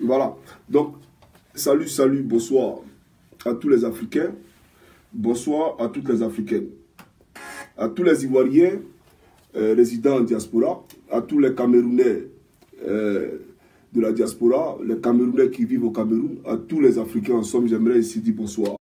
Voilà. Donc, salut, salut, bonsoir à tous les Africains. Bonsoir à toutes les Africaines. À tous les Ivoiriens résidant en diaspora. À tous les Camerounais de la diaspora. Les Camerounais qui vivent au Cameroun. À tous les Africains en somme, j'aimerais ici dire bonsoir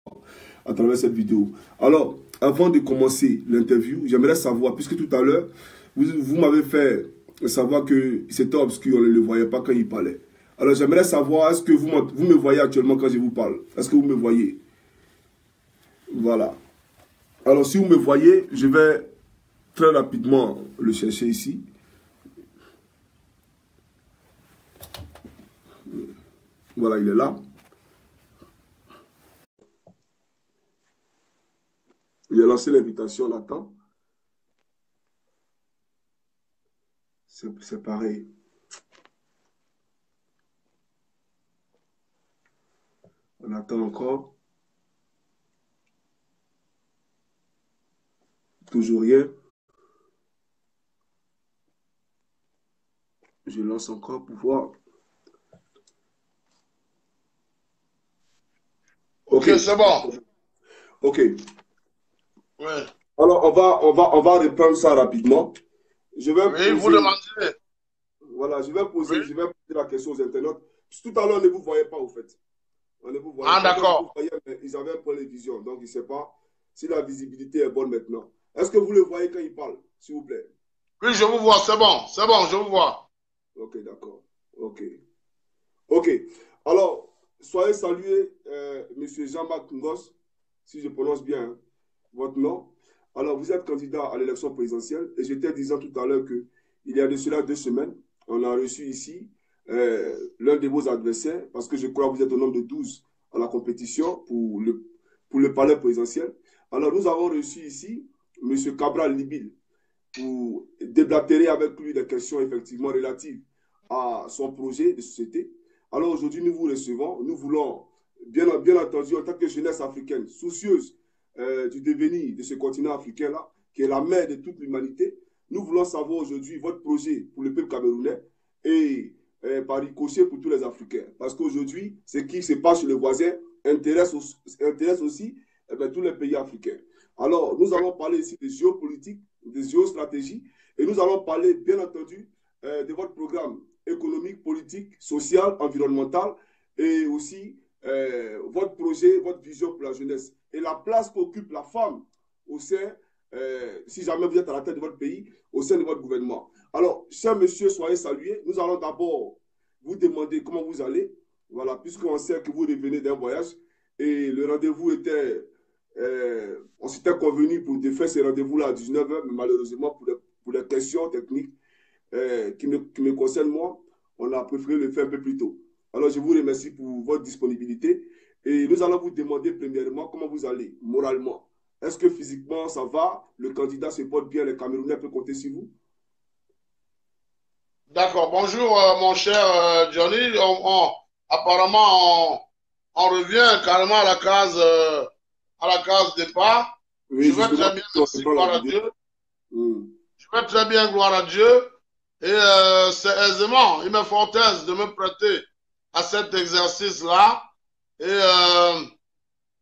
à travers cette vidéo. Alors, avant de commencer l'interview, j'aimerais savoir, puisque tout à l'heure, vous m'avez fait savoir que c'était obscur, on ne le voyait pas quand il parlait. Alors, j'aimerais savoir, est-ce que vous me voyez actuellement quand je vous parle? Est-ce que vous me voyez? Voilà. Alors, si vous me voyez, je vais très rapidement le chercher ici. Voilà, il est là. J'ai lancé l'invitation, on attend. C'est pareil. On attend encore. Toujours rien. Je lance encore pour voir. Ok, c'est bon. Ok. Oui. Alors, on va reprendre ça rapidement. Je vais Oui, vous poser, demandez. voilà, Oui. je vais poser la question aux internautes. Tout à l'heure, on ne vous voyait pas, au fait. On ne vous voyait Ah, pas. Moi, je vous d'accord. voyais, mais ils avaient un point de vision. Donc, je ne sais pas si la visibilité est bonne maintenant. Est-ce que vous le voyez quand il parle, s'il vous plaît? Oui, je vous vois, c'est bon. C'est bon, je vous vois. Ok, d'accord. Ok. Ok. Alors, soyez salués, Monsieur Jean-Marc Ngos, si je prononce bien hein, votre nom. Alors, vous êtes candidat à l'élection présidentielle et j'étais disant tout à l'heure que il y a de cela 2 semaines, on a reçu ici l'un de vos adversaires, parce que je crois que vous êtes au nombre de 12 à la compétition pour le palais présidentiel. Alors, nous avons reçu ici M. Cabral Libil pour déblatérer avec lui des questions effectivement relatives à son projet de société. Alors aujourd'hui, nous vous recevons. Nous voulons, bien entendu, en tant que jeunesse africaine, soucieuse du devenir de ce continent africain-là, qui est la mère de toute l'humanité, nous voulons savoir aujourd'hui votre projet pour le peuple camerounais et par ricochet pour tous les Africains. Parce qu'aujourd'hui, ce qui se passe chez le voisin intéresse aussi tous les pays africains. Alors, nous allons parler ici de géopolitique, de géostratégie, et nous allons parler, bien entendu, de votre programme économique, politique, social, environnemental, et aussi votre projet, votre vision pour la jeunesse, et la place qu'occupe la femme au sein, si jamais vous êtes à la tête de votre pays, au sein de votre gouvernement. Alors, chers messieurs, soyez salués. Nous allons d'abord vous demander comment vous allez, voilà, puisqu'on sait que vous revenez d'un voyage, et le rendez-vous était on s'était convenu pour faire ce rendez-vous-là à 19h, mais malheureusement, pour les questions techniques qui me concernent moi, on a préféré le faire un peu plus tôt. Alors, je vous remercie pour votre disponibilité et nous allons vous demander premièrement comment vous allez moralement. Est-ce que physiquement ça va? Le candidat se porte bien, les Camerounais peuvent compter sur vous? D'accord. Bonjour, mon cher Johnny. On revient carrément à la case départ. Oui, Je vais justement, très bien, on merci, reprend la gloire à vidéo. Dieu. Hmm. Je vais très bien, gloire à Dieu. Et c'est aisément, il m'est fort aise de me prêter à cet exercice-là. Et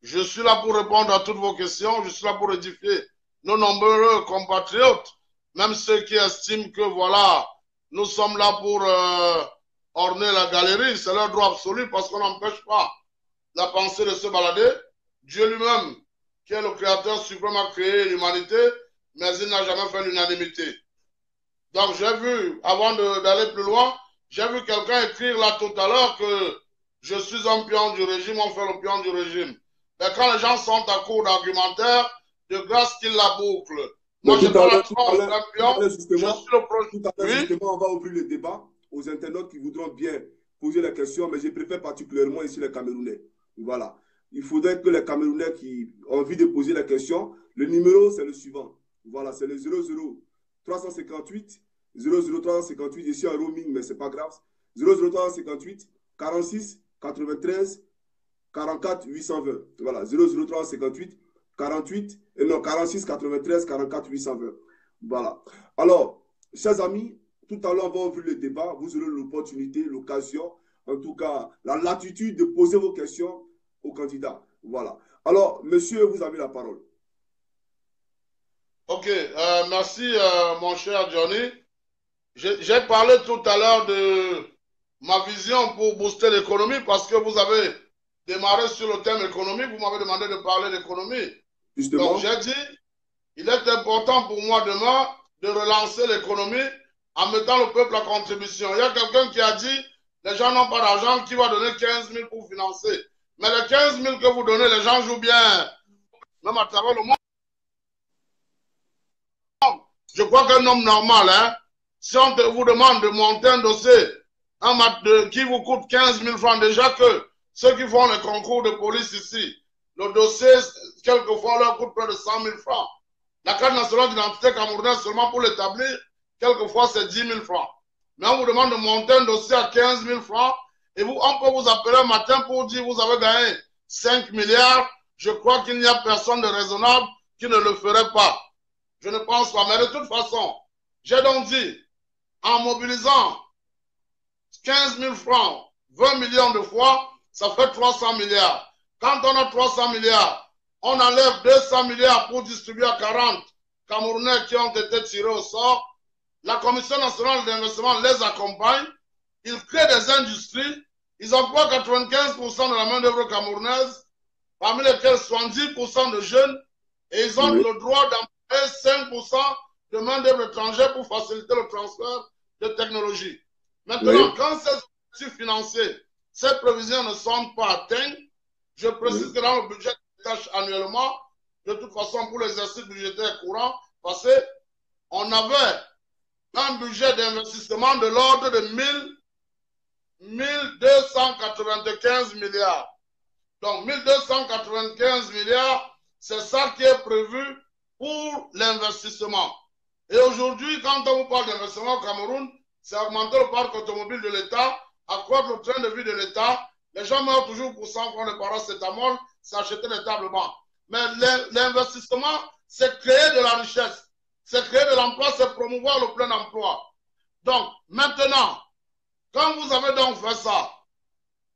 je suis là pour répondre à toutes vos questions. Je suis là pour édifier nos nombreux compatriotes, même ceux qui estiment que voilà, nous sommes là pour orner la galerie. C'est leur droit absolu parce qu'on n'empêche pas la pensée de se balader. Dieu lui-même, qui est le créateur suprême, a créé l'humanité, mais il n'a jamais fait l'unanimité. Donc j'ai vu, avant d'aller plus loin, j'ai vu quelqu'un écrire là tout à l'heure que je suis un pion du régime, on fait le pion du régime. Mais quand les gens sont à court d'argumentaire, de grâce qu'ils la bouclent. Moi, Mais je tout prends à la l'heure, tronche d'un pion, je suis le proche. Oui, justement, on va ouvrir le débat aux internautes qui voudront bien poser la question, mais je préfère particulièrement ici les Camerounais. Voilà. Il faudrait que les Camerounais qui ont envie de poser la question, le numéro, c'est le suivant. Voilà, c'est le 00 358 00 358. Je suis en roaming, mais ce n'est pas grave. 00 358 46 93 44 820. Voilà, 00 358 48, non, 46 93 44 820. Voilà. Alors, chers amis, tout à l'heure, on va ouvrir le débat. Vous aurez l'opportunité, l'occasion, en tout cas, la latitude de poser vos questions aux candidats. Voilà. Alors, monsieur, vous avez la parole. Ok, merci mon cher Johnny. J'ai parlé tout à l'heure de ma vision pour booster l'économie parce que vous avez démarré sur le thème économique, vous m'avez demandé de parler d'économie. Donc Justement. j'ai dit, il est important pour moi demain de relancer l'économie en mettant le peuple à contribution. Il y a quelqu'un qui a dit, les gens n'ont pas d'argent, qui va donner 15 000 pour financer. Mais les 15 000 que vous donnez, les gens jouent bien, même à travers le monde. Je crois qu'un homme normal, hein, si on vous demande de monter un dossier, un mat qui vous coûte 15 000 francs, déjà que ceux qui font les concours de police ici, le dossier, quelquefois, leur coûte près de 100 000 francs. La carte nationale d'identité camerounaise, seulement pour l'établir, quelquefois, c'est 10 000 francs. Mais on vous demande de monter un dossier à 15 000 francs et vous, on peut vous appeler un matin pour dire vous avez gagné 5 milliards. Je crois qu'il n'y a personne de raisonnable qui ne le ferait pas. Je ne pense pas. Mais de toute façon, j'ai donc dit, en mobilisant 15 000 francs, 20 millions de fois, ça fait 300 milliards. Quand on a 300 milliards, on enlève 200 milliards pour distribuer à 40 Camerounais qui ont été tirés au sort. La Commission nationale d'investissement les accompagne. Ils créent des industries. Ils emploient 95% de la main-d'œuvre camerounaise, parmi lesquels 70% de jeunes, et ils ont le droit d'employer 5% de main-d'œuvre étrangère pour faciliter le transfert de technologie. Maintenant, quand ces objectifs financiers, ces prévisions ne sont pas atteintes, je précise que dans le budget de tâches annuellement, de toute façon, pour l'exercice budgétaire courant passé, on avait un budget d'investissement de l'ordre de 1295 milliards. Donc, 1295 milliards, c'est ça qui est prévu pour l'investissement. Et aujourd'hui, quand on vous parle d'investissement au Cameroun, c'est augmenter le parc automobile de l'État, accroître le train de vie de l'État. Les gens meurent toujours pour 100 francs de paracétamol, c'est acheter des tables bancs. Mais l'investissement, c'est créer de la richesse, c'est créer de l'emploi, c'est promouvoir le plein emploi. Donc, maintenant, quand vous avez donc fait ça,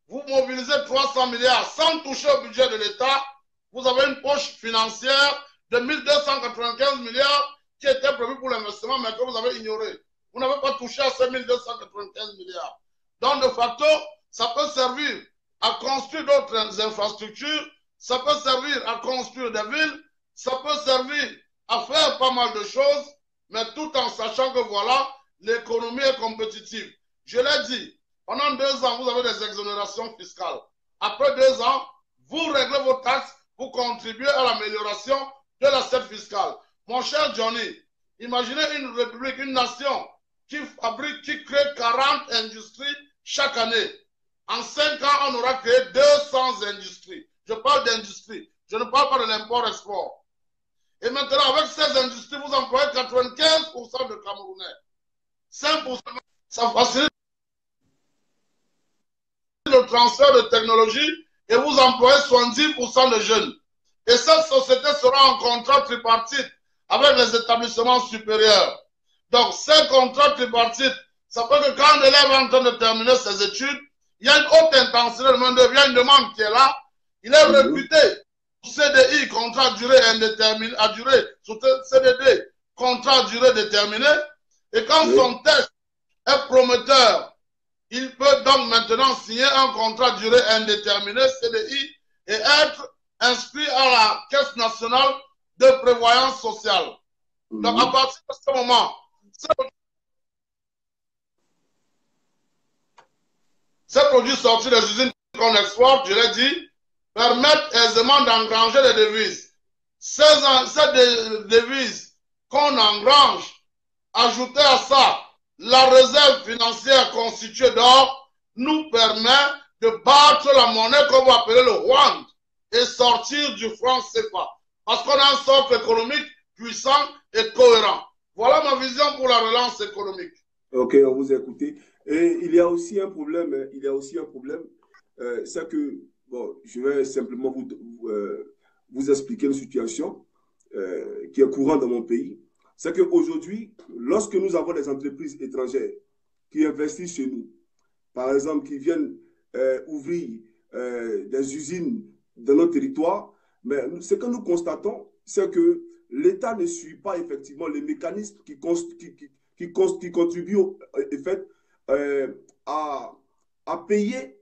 vous mobilisez 300 milliards sans toucher au budget de l'État, vous avez une poche financière de 1295 milliards qui était prévue pour l'investissement, mais que vous avez ignoré. Vous n'avez pas touché à ces 1295 milliards. Donc, de facto, ça peut servir à construire d'autres infrastructures, ça peut servir à construire des villes, ça peut servir à faire pas mal de choses, mais tout en sachant que voilà, l'économie est compétitive. Je l'ai dit, pendant 2 ans, vous avez des exonérations fiscales. Après 2 ans, vous réglez vos taxes, vous contribuez à l'amélioration de l'assiette fiscale. Mon cher Johnny, imaginez une république, une nation qui fabrique, qui crée 40 industries chaque année. En 5 ans, on aura créé 200 industries. Je parle d'industrie. Je ne parle pas de l'import-export. Et maintenant, avec ces industries, vous employez 95% de Camerounais. 5%, ça facilite le transfert de technologie et vous employez 70% de jeunes. Et cette société sera en contrat tripartite avec les établissements supérieurs. Donc, ces contrats tripartites, ça fait que quand l'élève est en train de terminer ses études, il y a une haute intensité de main-d'œuvre, il y a une demande qui est là, il est réputé CDI, contrat à durée indéterminée, à durée, CDD, contrat à durée déterminée, et quand son test est prometteur, il peut donc maintenant signer un contrat à durée indéterminée, CDI, et être inscrit à la Caisse nationale de prévoyance sociale. Donc, à partir de ce moment, ces produits sortis des usines qu'on exporte, je l'ai dit, permettent aisément d'engranger des devises. Ces devises qu'on engrange, ajouter à ça la réserve financière constituée d'or, nous permet de battre la monnaie qu'on va appeler le Rwanda et sortir du franc CFA. Parce qu'on a un socle économique puissant et cohérent. Voilà ma vision pour la relance économique. Ok, on vous a écouté. Et il y a aussi un problème, c'est que, bon, je vais simplement vous expliquer une situation qui est courante dans mon pays. C'est qu'aujourd'hui, lorsque nous avons des entreprises étrangères qui investissent chez nous, par exemple, qui viennent ouvrir des usines dans nos territoires, mais ce que nous constatons, c'est que l'État ne suit pas effectivement les mécanismes qui contribuent en fait, à, à payer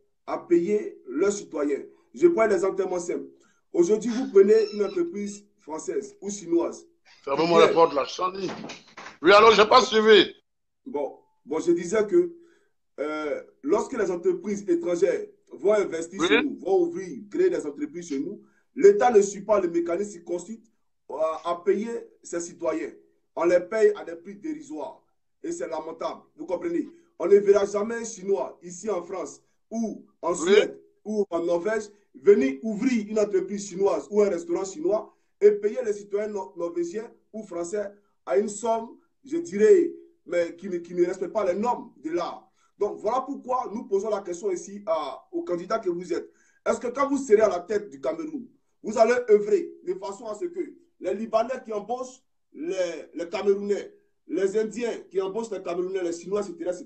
leurs citoyens. Je prends un exemple tellement simple. Aujourd'hui, vous prenez une entreprise française ou chinoise. Fermez-moi la porte là, Chani. Oui, alors, je n'ai pas suivi. Bon, je disais que lorsque les entreprises étrangères vont investir chez nous, vont ouvrir, créer des entreprises chez nous, l'État ne suit pas le mécanisme qui consiste à payer ses citoyens. On les paye à des prix dérisoires. Et c'est lamentable. Vous comprenez? On ne verra jamais un Chinois ici en France ou en Suède ou en Norvège venir ouvrir une entreprise chinoise ou un restaurant chinois et payer les citoyens norvégiens ou français à une somme, je dirais, mais qui ne respecte pas les normes de l'art. Donc voilà pourquoi nous posons la question ici aux candidats que vous êtes. Est-ce que quand vous serez à la tête du Cameroun, vous allez œuvrer de façon à ce que les Libanais qui embauchent les Camerounais, les Indiens qui embauchent les Camerounais, les Chinois, etc.,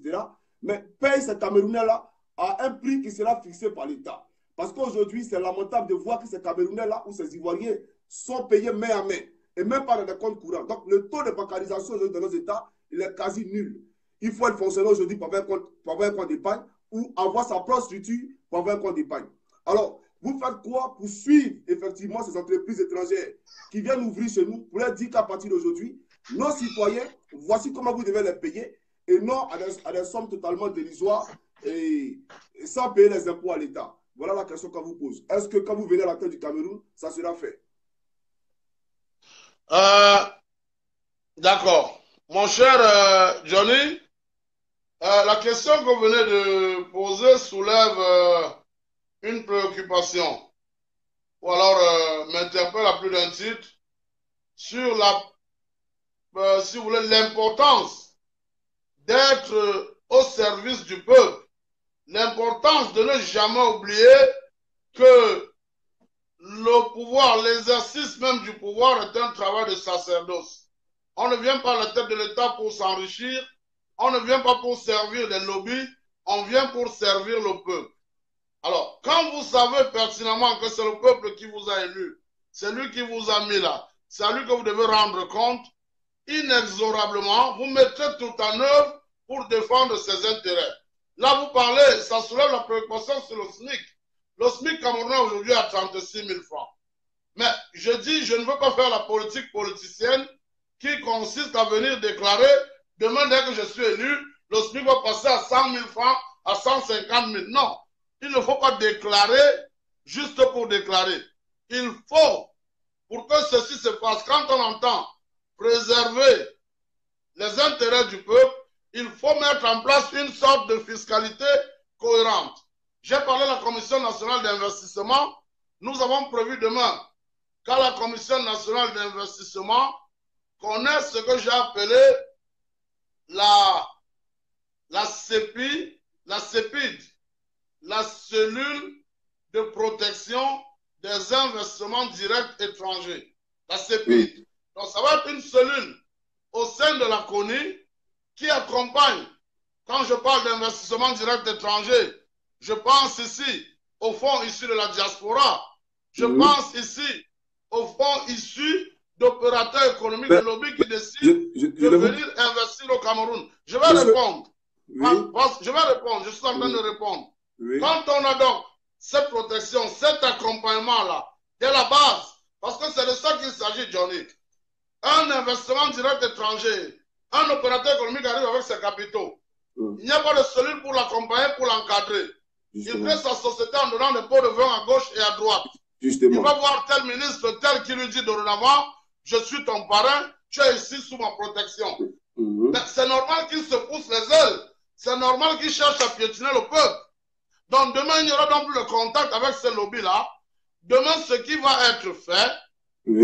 mais payent ces Camerounais-là à un prix qui sera fixé par l'État. Parce qu'aujourd'hui, c'est lamentable de voir que ces Camerounais-là ou ces Ivoiriens sont payés main à main et même pas dans des comptes courants. Donc, le taux de bancarisation de nos États, il est quasi nul. Il faut être fonctionnaire aujourd'hui pour avoir un compte d'épargne ou avoir sa propre structure pour avoir un compte d'épargne. Alors, vous faites quoi pour suivre effectivement ces entreprises étrangères qui viennent ouvrir chez nous pour leur dire qu'à partir d'aujourd'hui, nos citoyens, voici comment vous devez les payer et non à des sommes totalement dérisoires et sans payer les impôts à l'État. Voilà la question qu'on vous pose. Est-ce que quand vous venez à la tête du Cameroun, ça sera fait? D'accord. Mon cher Johnny, la question que vous venez de poser soulève une préoccupation, ou alors m'interpelle à plus d'un titre, sur si vous voulez, l'importance d'être au service du peuple, l'importance de ne jamais oublier que le pouvoir, l'exercice même du pouvoir est un travail de sacerdoce. On ne vient pas à la tête de l'État pour s'enrichir, on ne vient pas pour servir les lobbies, on vient pour servir le peuple. Alors, quand vous savez pertinemment que c'est le peuple qui vous a élu, c'est lui qui vous a mis là, c'est à lui que vous devez rendre compte, inexorablement, vous mettrez tout en œuvre pour défendre ses intérêts. Là, vous parlez, ça soulève la préoccupation sur le SMIC. Le SMIC camerounais aujourd'hui est à 36 000 francs. Mais je dis, je ne veux pas faire la politique politicienne qui consiste à venir déclarer, demain dès que je suis élu, le SMIC va passer à 100 000 francs, à 150 000. Non, il ne faut pas déclarer juste pour déclarer. Il faut, pour que ceci se passe, quand on entend préserver les intérêts du peuple, il faut mettre en place une sorte de fiscalité cohérente. J'ai parlé de la Commission nationale d'investissement. Nous avons prévu demain qu'à la Commission nationale d'investissement connaisse ce que j'ai appelé la CEPID, la cellule de protection des investissements directs étrangers. La CEPID. Donc ça va être une cellule au sein de la CONI qui accompagne, quand je parle d'investissement direct étranger, je pense ici aux fonds issus de la diaspora, je pense ici aux fonds issus d'opérateurs économiques de lobby qui décident de venir investir au Cameroun. Je vais répondre. Je vais répondre, je suis en train de répondre. Quand on a donc cette protection, cet accompagnement-là, dès la base, parce que c'est de ça qu'il s'agit, Johnny. Un investissement direct étranger, un opérateur économique arrive avec ses capitaux. Il n'y a pas de cellule pour l'accompagner, pour l'encadrer. Il crée sa société en donnant des pots de vin à gauche et à droite. Il va voir tel ministre, tel qui lui dit dorénavant, je suis ton parrain, tu es ici sous ma protection. C'est normal qu'il se pousse les ailes. C'est normal qu'il cherche à piétiner le peuple. Donc demain, il n'y aura donc plus le contact avec ces lobbies-là. Demain, ce qui va être fait,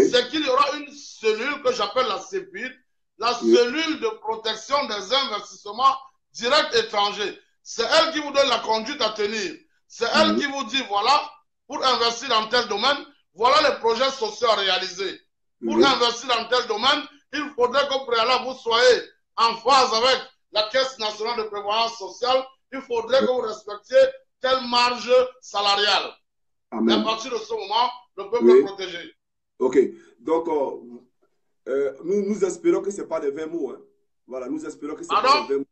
c'est qu'il y aura une cellule que j'appelle la CEPID, la cellule de protection des investissements directs étrangers. C'est elle qui vous donne la conduite à tenir. C'est elle qui vous dit, voilà, pour investir dans tel domaine, voilà les projets sociaux à réaliser. Pour investir dans tel domaine, il faudrait qu'au préalable, vous soyez en phase avec la Caisse nationale de prévoyance sociale il faudrait que vous respectiez telle marge salariale. Amen. Et à partir de ce moment, le peuple Oui. est protégé. Ok. Donc, nous espérons que ce n'est pas des 20 mots. Hein. Voilà, nous espérons que ce n'est pas des 20 mots.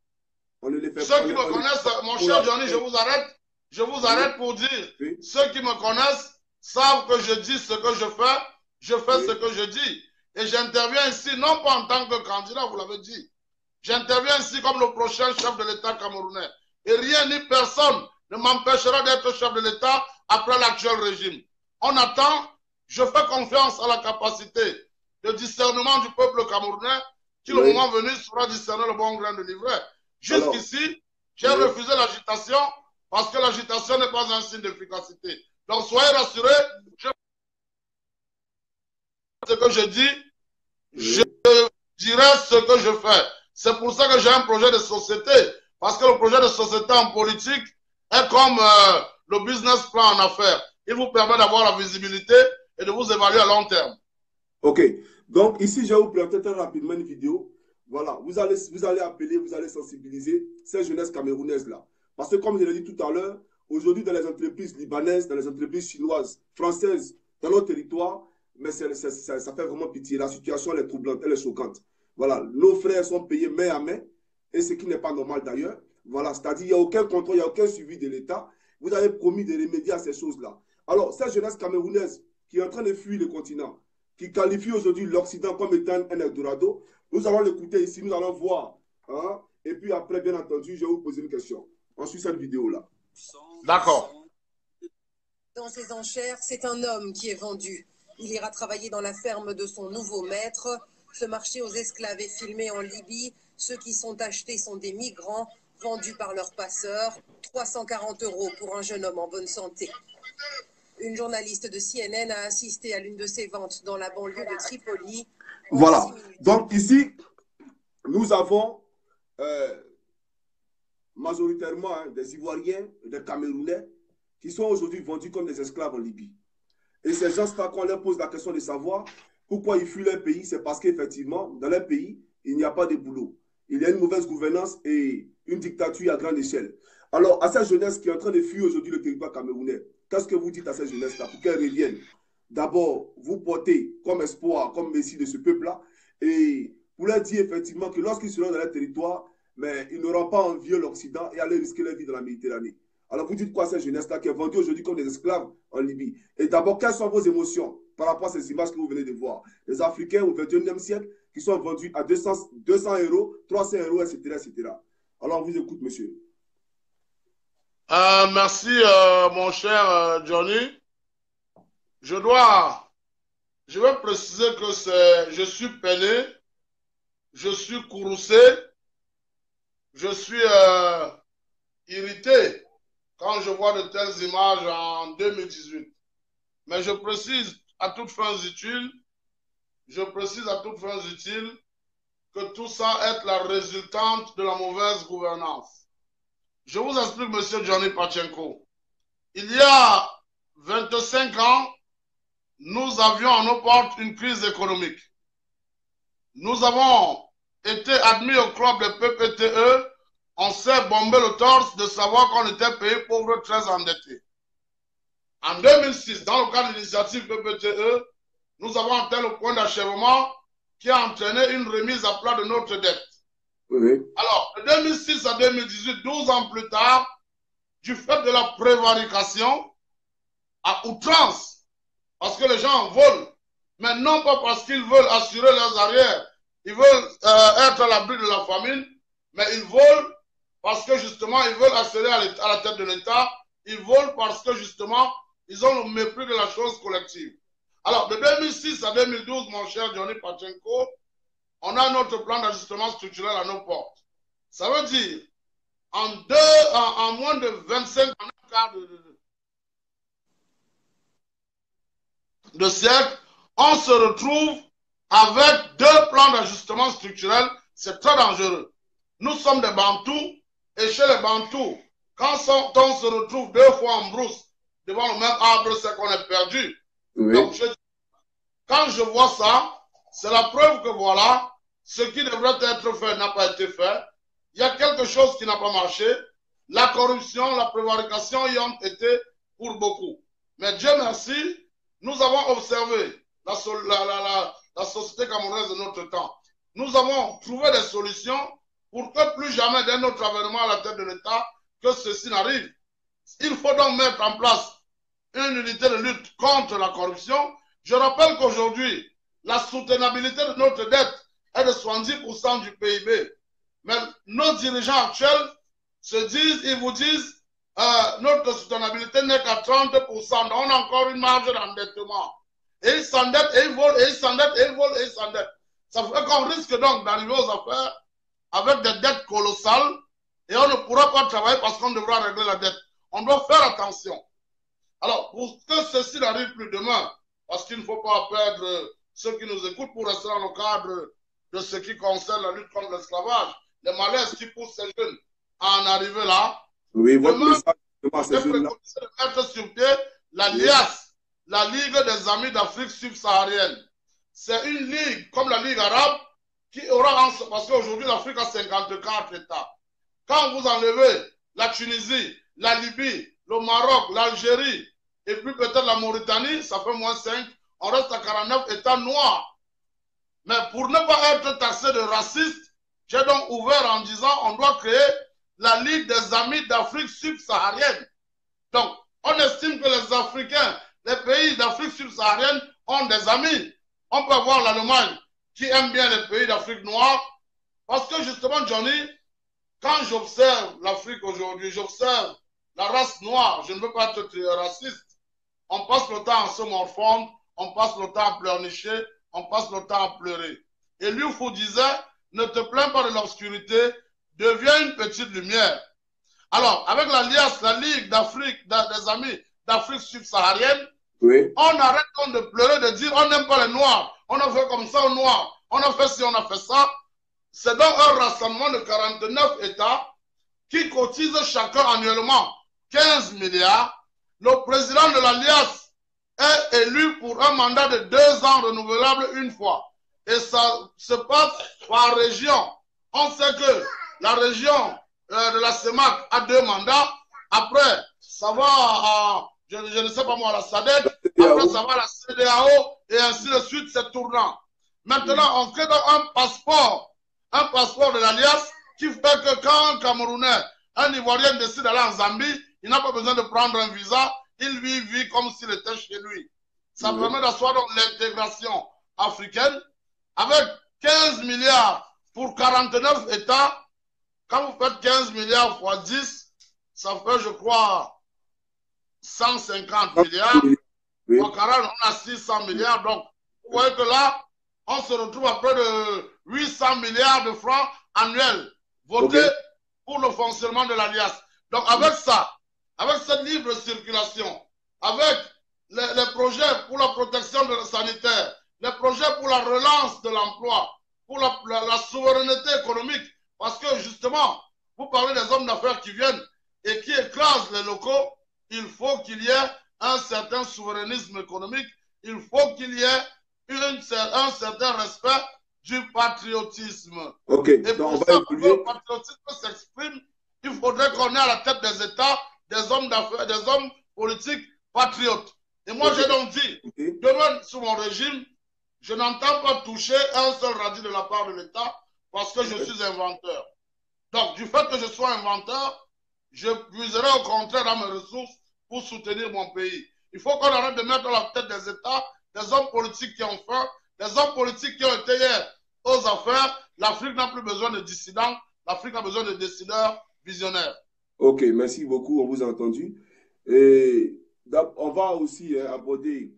On ne les fait pas. Ceux qui me connaissent, mon cher Johnny, je vous arrête. Je vous arrête pour dire, oui. Ceux qui me connaissent savent que je dis ce que je fais ce que je dis. Et j'interviens ici, non pas en tant que candidat, vous l'avez dit. J'interviens ici comme le prochain chef de l'État camerounais. Et rien ni personne ne m'empêchera d'être chef de l'État après l'actuel régime. On attend, je fais confiance à la capacité de discernement du peuple camerounais qui, le moment venu, saura discerner le bon grain de livret. Jusqu'ici, j'ai refusé l'agitation parce que l'agitation n'est pas un signe d'efficacité. Donc, soyez rassurés, ce que je dis, je dirai ce que je fais. C'est pour ça que j'ai un projet de société. Parce que le projet de société en politique est comme le business plan en affaires. Il vous permet d'avoir la visibilité et de vous évaluer à long terme. Ok. Donc, ici, je vais vous présenter très rapidement une vidéo. Voilà. Vous allez appeler, vous allez sensibiliser ces jeunesses camerounaises-là. Parce que, comme je l'ai dit tout à l'heure, aujourd'hui, dans les entreprises libanaises, dans les entreprises chinoises, françaises, dans nos territoires, mais ça fait vraiment pitié. La situation, elle est troublante, elle est choquante. Voilà. Nos frères sont payés main à main, et ce qui n'est pas normal d'ailleurs. Voilà. C'est-à-dire, il n'y a aucun contrôle, il n'y a aucun suivi de l'État. Vous avez promis de remédier à ces choses-là. Alors, cette jeunesse camerounaise qui est en train de fuir le continent, qui qualifie aujourd'hui l'Occident comme étant un Eldorado, nous allons l'écouter ici, nous allons voir. Hein? Et puis après, bien entendu, je vais vous poser une question. On suit cette vidéo-là. D'accord. Dans ces enchères, c'est un homme qui est vendu. Il ira travailler dans la ferme de son nouveau maître. Ce marché aux esclaves est filmé en Libye. Ceux qui sont achetés sont des migrants vendus par leurs passeurs. 340 € pour un jeune homme en bonne santé. Une journaliste de CNN a assisté à l'une de ces ventes dans la banlieue de Tripoli. Voilà. Donc ici, nous avons majoritairement des Ivoiriens, des Camerounais qui sont aujourd'hui vendus comme des esclaves en Libye. Et ces gens-là, quand on leur pose la question de savoir pourquoi ils fuient leur pays, c'est parce qu'effectivement, dans leur pays, il n'y a pas de boulot. Il y a une mauvaise gouvernance et une dictature à grande échelle. Alors, à cette jeunesse qui est en train de fuir aujourd'hui le territoire camerounais, qu'est-ce que vous dites à cette jeunesse-là pour qu'elle revienne? D'abord, vous portez comme espoir, comme messie de ce peuple-là, et pour leur dire effectivement que lorsqu'ils seront dans leur territoire, mais ils n'auront pas envié l'Occident et aller risquer leur vie dans la Méditerranée. Alors, vous dites quoi à cette jeunesse-là qui est vendue aujourd'hui comme des esclaves en Libye? Et d'abord, quelles sont vos émotions par rapport à ces images que vous venez de voir? Les Africains au XXIe siècle qui sont vendus à 200 €, 300 €, etc., etc. Alors, on vous écoute, monsieur. Merci, mon cher Johnny. Je vais préciser que je suis peiné, je suis courroucé, je suis irrité quand je vois de telles images en 2018. Mais je précise à toutes fins utiles, que tout ça est la résultante de la mauvaise gouvernance. Je vous explique, monsieur Johnny Pachenko. Il y a 25 ans, nous avions à nos portes une crise économique. Nous avons été admis au club de PPTE. On s'est bombé le torse de savoir qu'on était pays pauvre très endetté. En 2006, dans le cadre de l'initiative PPTE, nous avons atteint le point d'achèvement qui a entraîné une remise à plat de notre dette. Oui. Alors, de 2006 à 2018, 12 ans plus tard, du fait de la prévarication à outrance, parce que les gens volent, mais non pas parce qu'ils veulent assurer leurs arrières, ils veulent être à l'abri de la famine, mais ils volent parce que justement, ils veulent accéder à la tête de l'État, ils volent parce que justement, ils ont le mépris de la chose collective. Alors, de 2006 à 2012, mon cher Johnny Pachenko, on a notre plan d'ajustement structurel à nos portes. Ça veut dire, en moins de 25 ans de siècle, on se retrouve avec 2 plans d'ajustement structurel. C'est très dangereux. Nous sommes des Bantous, et chez les Bantous, quand on se retrouve 2 fois en brousse devant le même arbre, c'est qu'on est perdu. Oui. Donc, quand je vois ça, c'est la preuve que voilà, ce qui devrait être fait n'a pas été fait. Il y a quelque chose qui n'a pas marché. la corruption, la prévarication y ont été pour beaucoup. Mais Dieu merci, nous avons observé la société camerounaise de notre temps. Nous avons trouvé des solutions pour que plus jamais d'un autre avènement à la tête de l'État, que ceci n'arrive. Il faut donc mettre en place une unité de lutte contre la corruption. Je rappelle qu'aujourd'hui, la soutenabilité de notre dette est de 70% du PIB. Mais nos dirigeants actuels se disent, ils vous disent, notre soutenabilité n'est qu'à 30%. Donc on a encore une marge d'endettement. Et ils s'endettent, et ils volent, et ils s'endettent, et ils volent, et ils s'endettent. Ça fait qu'on risque donc d'arriver aux affaires avec des dettes colossales et on ne pourra pas travailler parce qu'on devra régler la dette. On doit faire attention. Alors, pour que ceci n'arrive plus demain, parce qu'il ne faut pas perdre ceux qui nous écoutent pour rester dans le cadre de ce qui concerne la lutte contre l'esclavage, les malaises qui poussent ces jeunes à en arriver là. Oui, votre demain, message, de mettre sur pied la LIAS, la Ligue des Amis d'Afrique subsaharienne. C'est une ligue comme la Ligue arabe qui aura, parce qu'aujourd'hui l'Afrique a 54 États. Quand vous enlevez la Tunisie, la Libye, le Maroc, l'Algérie, et puis peut-être la Mauritanie, ça fait moins 5, on reste à 49 États noirs. Mais pour ne pas être taxé de raciste, j'ai donc ouvert en disant on doit créer la Ligue des Amis d'Afrique subsaharienne. Donc, on estime que les Africains, les pays d'Afrique subsaharienne ont des amis. On peut avoir l'Allemagne qui aime bien les pays d'Afrique noire. Parce que justement, Johnny, quand j'observe l'Afrique aujourd'hui, j'observe la race noire, je ne veux pas être raciste. On passe le temps à se morfondre, on passe le temps à pleurnicher, on passe le temps à pleurer. Et lui, vous disait, ne te plains pas de l'obscurité, deviens une petite lumière. Alors, avec l'Alliance, la Ligue d'Afrique, des Amis d'Afrique subsaharienne, oui, on arrête donc de pleurer, de dire on n'aime pas les Noirs, on a fait comme ça aux Noirs, on a fait ci, on a fait ça. C'est donc un rassemblement de 49 États qui cotisent chacun annuellement 15 milliards. Le président de l'Alliance est élu pour un mandat de 2 ans renouvelable une fois. Et ça se passe par région. On sait que la région de la CEMAC a 2 mandats. Après, ça va à, je ne sais pas moi, la SADC. Après, ça va à la CEDEAO. Et ainsi de suite, c'est tournant. Maintenant, on crée donc un passeport de l'Alliance qui fait que quand un Camerounais, un Ivoirien décide d'aller en Zambie, il n'a pas besoin de prendre un visa. Il vit comme s'il était chez lui. Ça permet d'asseoir donc l'intégration africaine avec 15 milliards pour 49 États. Quand vous faites 15 milliards fois 10, ça fait, je crois, 150 milliards. Oui. Fois 40, on a 600 milliards. Donc, vous voyez que là, on se retrouve à près de 800 milliards de francs annuels votés pour le fonctionnement de l'Alliance. Donc, avec ça, avec cette libre circulation, avec les projets pour la protection sanitaire, les projets pour la relance de l'emploi, pour la souveraineté économique, parce que justement, vous parlez des hommes d'affaires qui viennent et qui écrasent les locaux, il faut qu'il y ait un certain souverainisme économique, il faut qu'il y ait un certain respect du patriotisme. Et pour ça, pour que le patriotisme s'exprime, il faudrait qu'on ait à la tête des États des hommes d'affaires, des hommes politiques patriotes. Et moi, j'ai donc dit, demain, sous mon régime, je n'entends pas toucher un seul radis de la part de l'État parce que je suis inventeur. Donc, du fait que je sois inventeur, je puiserai au contraire dans mes ressources pour soutenir mon pays. Il faut qu'on arrête de mettre à la tête des États des hommes politiques qui ont faim, des hommes politiques qui ont été hier aux affaires. L'Afrique n'a plus besoin de dissidents, l'Afrique a besoin de décideurs visionnaires. Ok, merci beaucoup, on vous a entendu. Et on va aussi aborder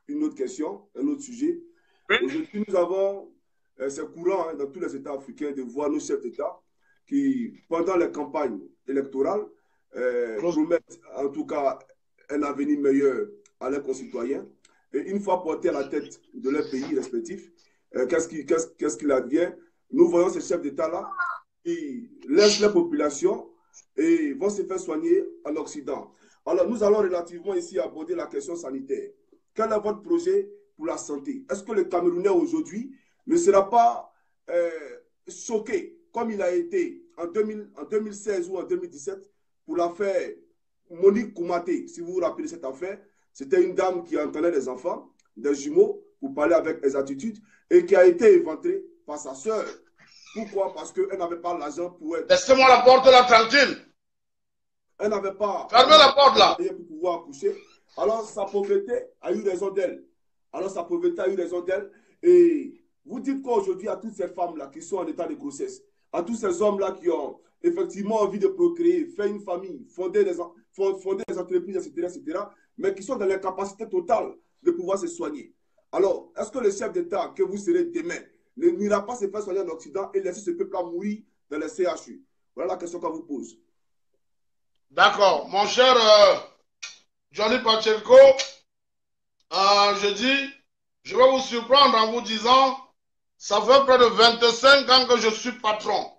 une autre question, un autre sujet. Oui. Aujourd'hui, nous avons, c'est courant dans tous les États africains de voir nos chefs d'État qui, pendant les campagnes électorales, promettent en tout cas un avenir meilleur à leurs concitoyens. Et une fois portés à la tête de leur pays respectif, qu'est-ce qu'il advient? Nous voyons ces chefs d'État-là qui laissent la population et vont se faire soigner en Occident. Alors, nous allons relativement ici aborder la question sanitaire. Quel est votre projet pour la santé? Est-ce que le Camerounais aujourd'hui ne sera pas choqué, comme il a été en 2016 ou en 2017 pour l'affaire Monique Koumaté. Si vous vous rappelez cette affaire, c'était une dame qui entraînait des enfants, des jumeaux, pour parler avec exactitude, et qui a été éventrée par sa sœur. Pourquoi? Parce qu'elle n'avait pas l'argent pour être... Laissez-moi la porte là, tranquille. Elle n'avait pas... Fermez la porte là. Pour pouvoir accoucher. Alors, sa pauvreté a eu raison d'elle. Et vous dites qu'aujourd'hui, à toutes ces femmes-là qui sont en état de grossesse, à tous ces hommes-là qui ont effectivement envie de procréer, faire une famille, fonder des entreprises, etc., mais qui sont dans l'incapacité totale de pouvoir se soigner. Alors, est-ce que le chef d'État que vous serez demain n'ira pas se faire soigner en Occident et laisser ce peuple-là mourir dans les CHU? Voilà la question qu'on vous pose. D'accord. Mon cher Johnny Pachenko, je vais vous surprendre en vous disant, ça fait près de 25 ans que je suis patron.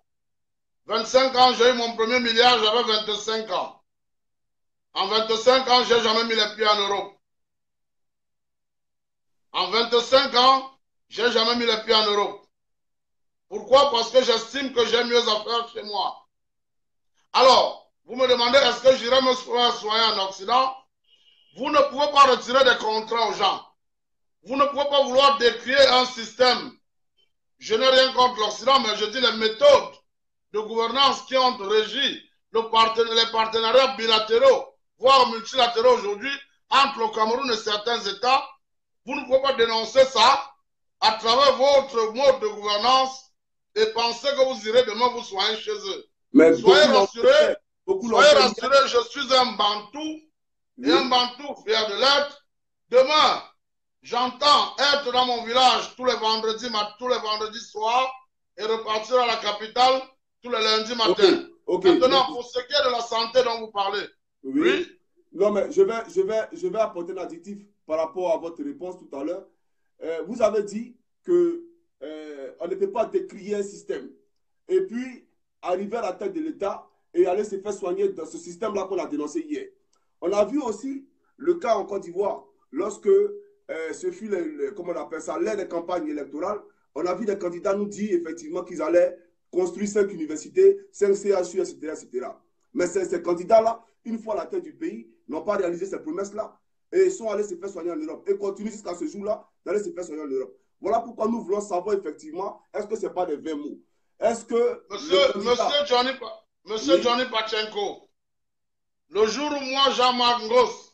25 ans, j'ai eu mon premier milliard, j'avais 25 ans. En 25 ans, je n'ai jamais mis les pieds en Europe. En 25 ans, je n'ai jamais mis les pieds en Europe. Pourquoi? Parce que j'estime que j'ai mieux à faire chez moi. Alors, vous me demandez, est-ce que j'irai me soigner en Occident? Vous ne pouvez pas retirer des contrats aux gens. Vous ne pouvez pas vouloir décrire un système. Je n'ai rien contre l'Occident, mais je dis les méthodes de gouvernance qui ont régi les partenariats bilatéraux, voire multilatéraux aujourd'hui, entre le Cameroun et certains États. Vous ne pouvez pas dénoncer ça à travers votre mode de gouvernance et penser que vous irez demain vous soigner chez eux. Mais soyez rassurés, je suis un Bantou, et un Bantou fier de l'être. Demain, j'entends être dans mon village tous les vendredis soirs et repartir à la capitale tous les lundis matin. Maintenant, pour ce qui est de la santé dont vous parlez. Oui. Non, mais je vais apporter un additif par rapport à votre réponse tout à l'heure. Vous avez dit que on ne peut pas décrier un système et puis arriver à la tête de l'État et aller se faire soigner dans ce système-là qu'on a dénoncé hier. On a vu aussi le cas en Côte d'Ivoire, lorsque ce fut comment on appelle ça, l'ère des campagnes électorales, on a vu des candidats nous dire effectivement qu'ils allaient construire 5 universités, 5 CHU, etc. Mais ces candidats-là, une fois à la tête du pays, n'ont pas réalisé ces promesses-là et sont allés se faire soigner en Europe et continuent jusqu'à ce jour-là d'aller se faire soigner en Europe. Voilà pourquoi nous voulons savoir effectivement, est-ce que ce n'est pas des 20 mots? Est-ce que... Monsieur Johnny Pachenko, le jour où moi, Jean-Marc Ngos,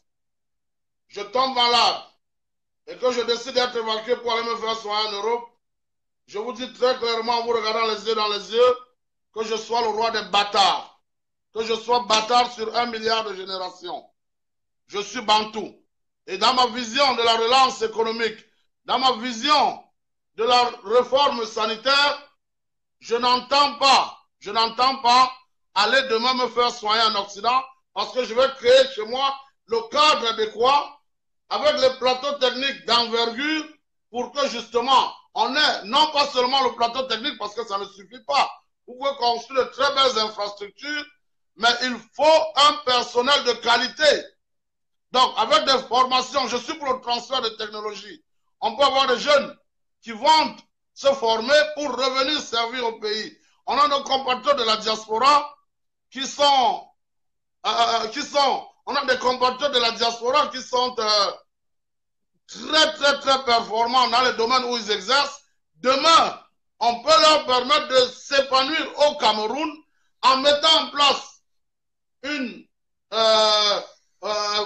je tombe malade et que je décide d'être évacué pour aller me faire soigner en Europe, je vous dis très clairement en vous regardant les yeux dans les yeux que je sois le roi des bâtards, que je sois bâtard sur 1 milliard de générations. Je suis Bantou. Et dans ma vision de la relance économique, dans ma vision de la réforme sanitaire, je n'entends pas aller demain me faire soigner en Occident parce que je vais créer chez moi le cadre adéquat avec les plateaux techniques d'envergure pour que justement on ait non pas seulement le plateau technique parce que ça ne suffit pas. Vous pouvez construire de très belles infrastructures, mais il faut un personnel de qualité. Donc, avec des formations, je suis pour le transfert de technologie. On peut avoir des jeunes qui vont se former pour revenir servir au pays. On a nos compatriotes de la diaspora on a des compatriotes de la diaspora qui sont très performants dans les domaines où ils exercent. Demain, on peut leur permettre de s'épanouir au Cameroun en mettant en place une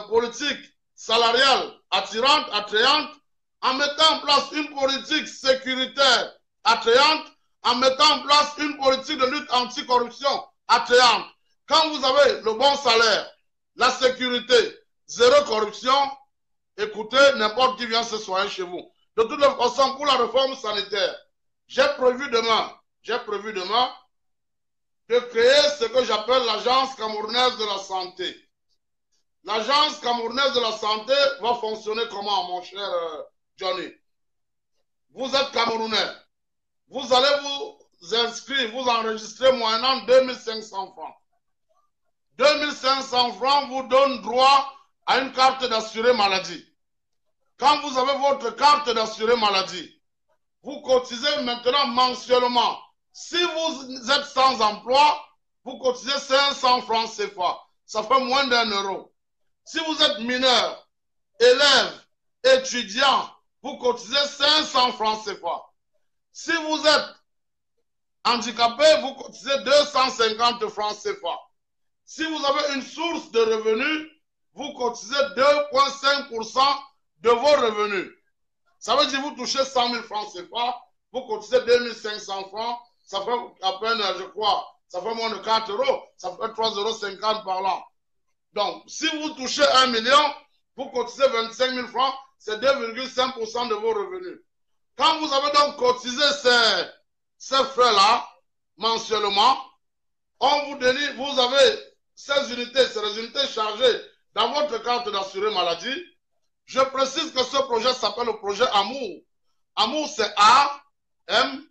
politique salariale attrayante, en mettant en place une politique sécuritaire attrayante, en mettant en place une politique de lutte anticorruption attrayante. Quand vous avez le bon salaire, la sécurité, zéro corruption, écoutez, n'importe qui vient se soigner chez vous. De toute façon, pour la réforme sanitaire, j'ai prévu demain de créer ce que j'appelle l'Agence camerounaise de la santé. L'Agence camerounaise de la santé va fonctionner comment, mon cher Johnny? Vous êtes Camerounais. Vous allez vous inscrire, vous enregistrer moyennant 2500 francs. 2500 francs vous donne droit à une carte d'assuré maladie. Quand vous avez votre carte d'assuré maladie, vous cotisez maintenant mensuellement. Si vous êtes sans emploi, vous cotisez 500 francs CFA. Ça fait moins d'1 euro. Si vous êtes mineur, élève, étudiant, vous cotisez 500 francs CFA. Si vous êtes handicapé, vous cotisez 250 francs CFA. Si vous avez une source de revenus, vous cotisez 2,5% de vos revenus. Ça veut dire que vous touchez 100 000 francs CFA, vous cotisez 2500 francs, ça fait à peine, je crois, ça fait moins de 4 euros, ça fait 3,50 € par an. Donc, si vous touchez 1 million, vous cotisez 25 000 francs, c'est 2,5% de vos revenus. Quand vous avez donc cotisé ces frais-là, mensuellement, on vous délivre, vous avez ces unités, c'est les unités chargées dans votre carte d'assuré maladie. Je précise que ce projet s'appelle le projet Amour. Amour, c'est A-M-O-U-A-R.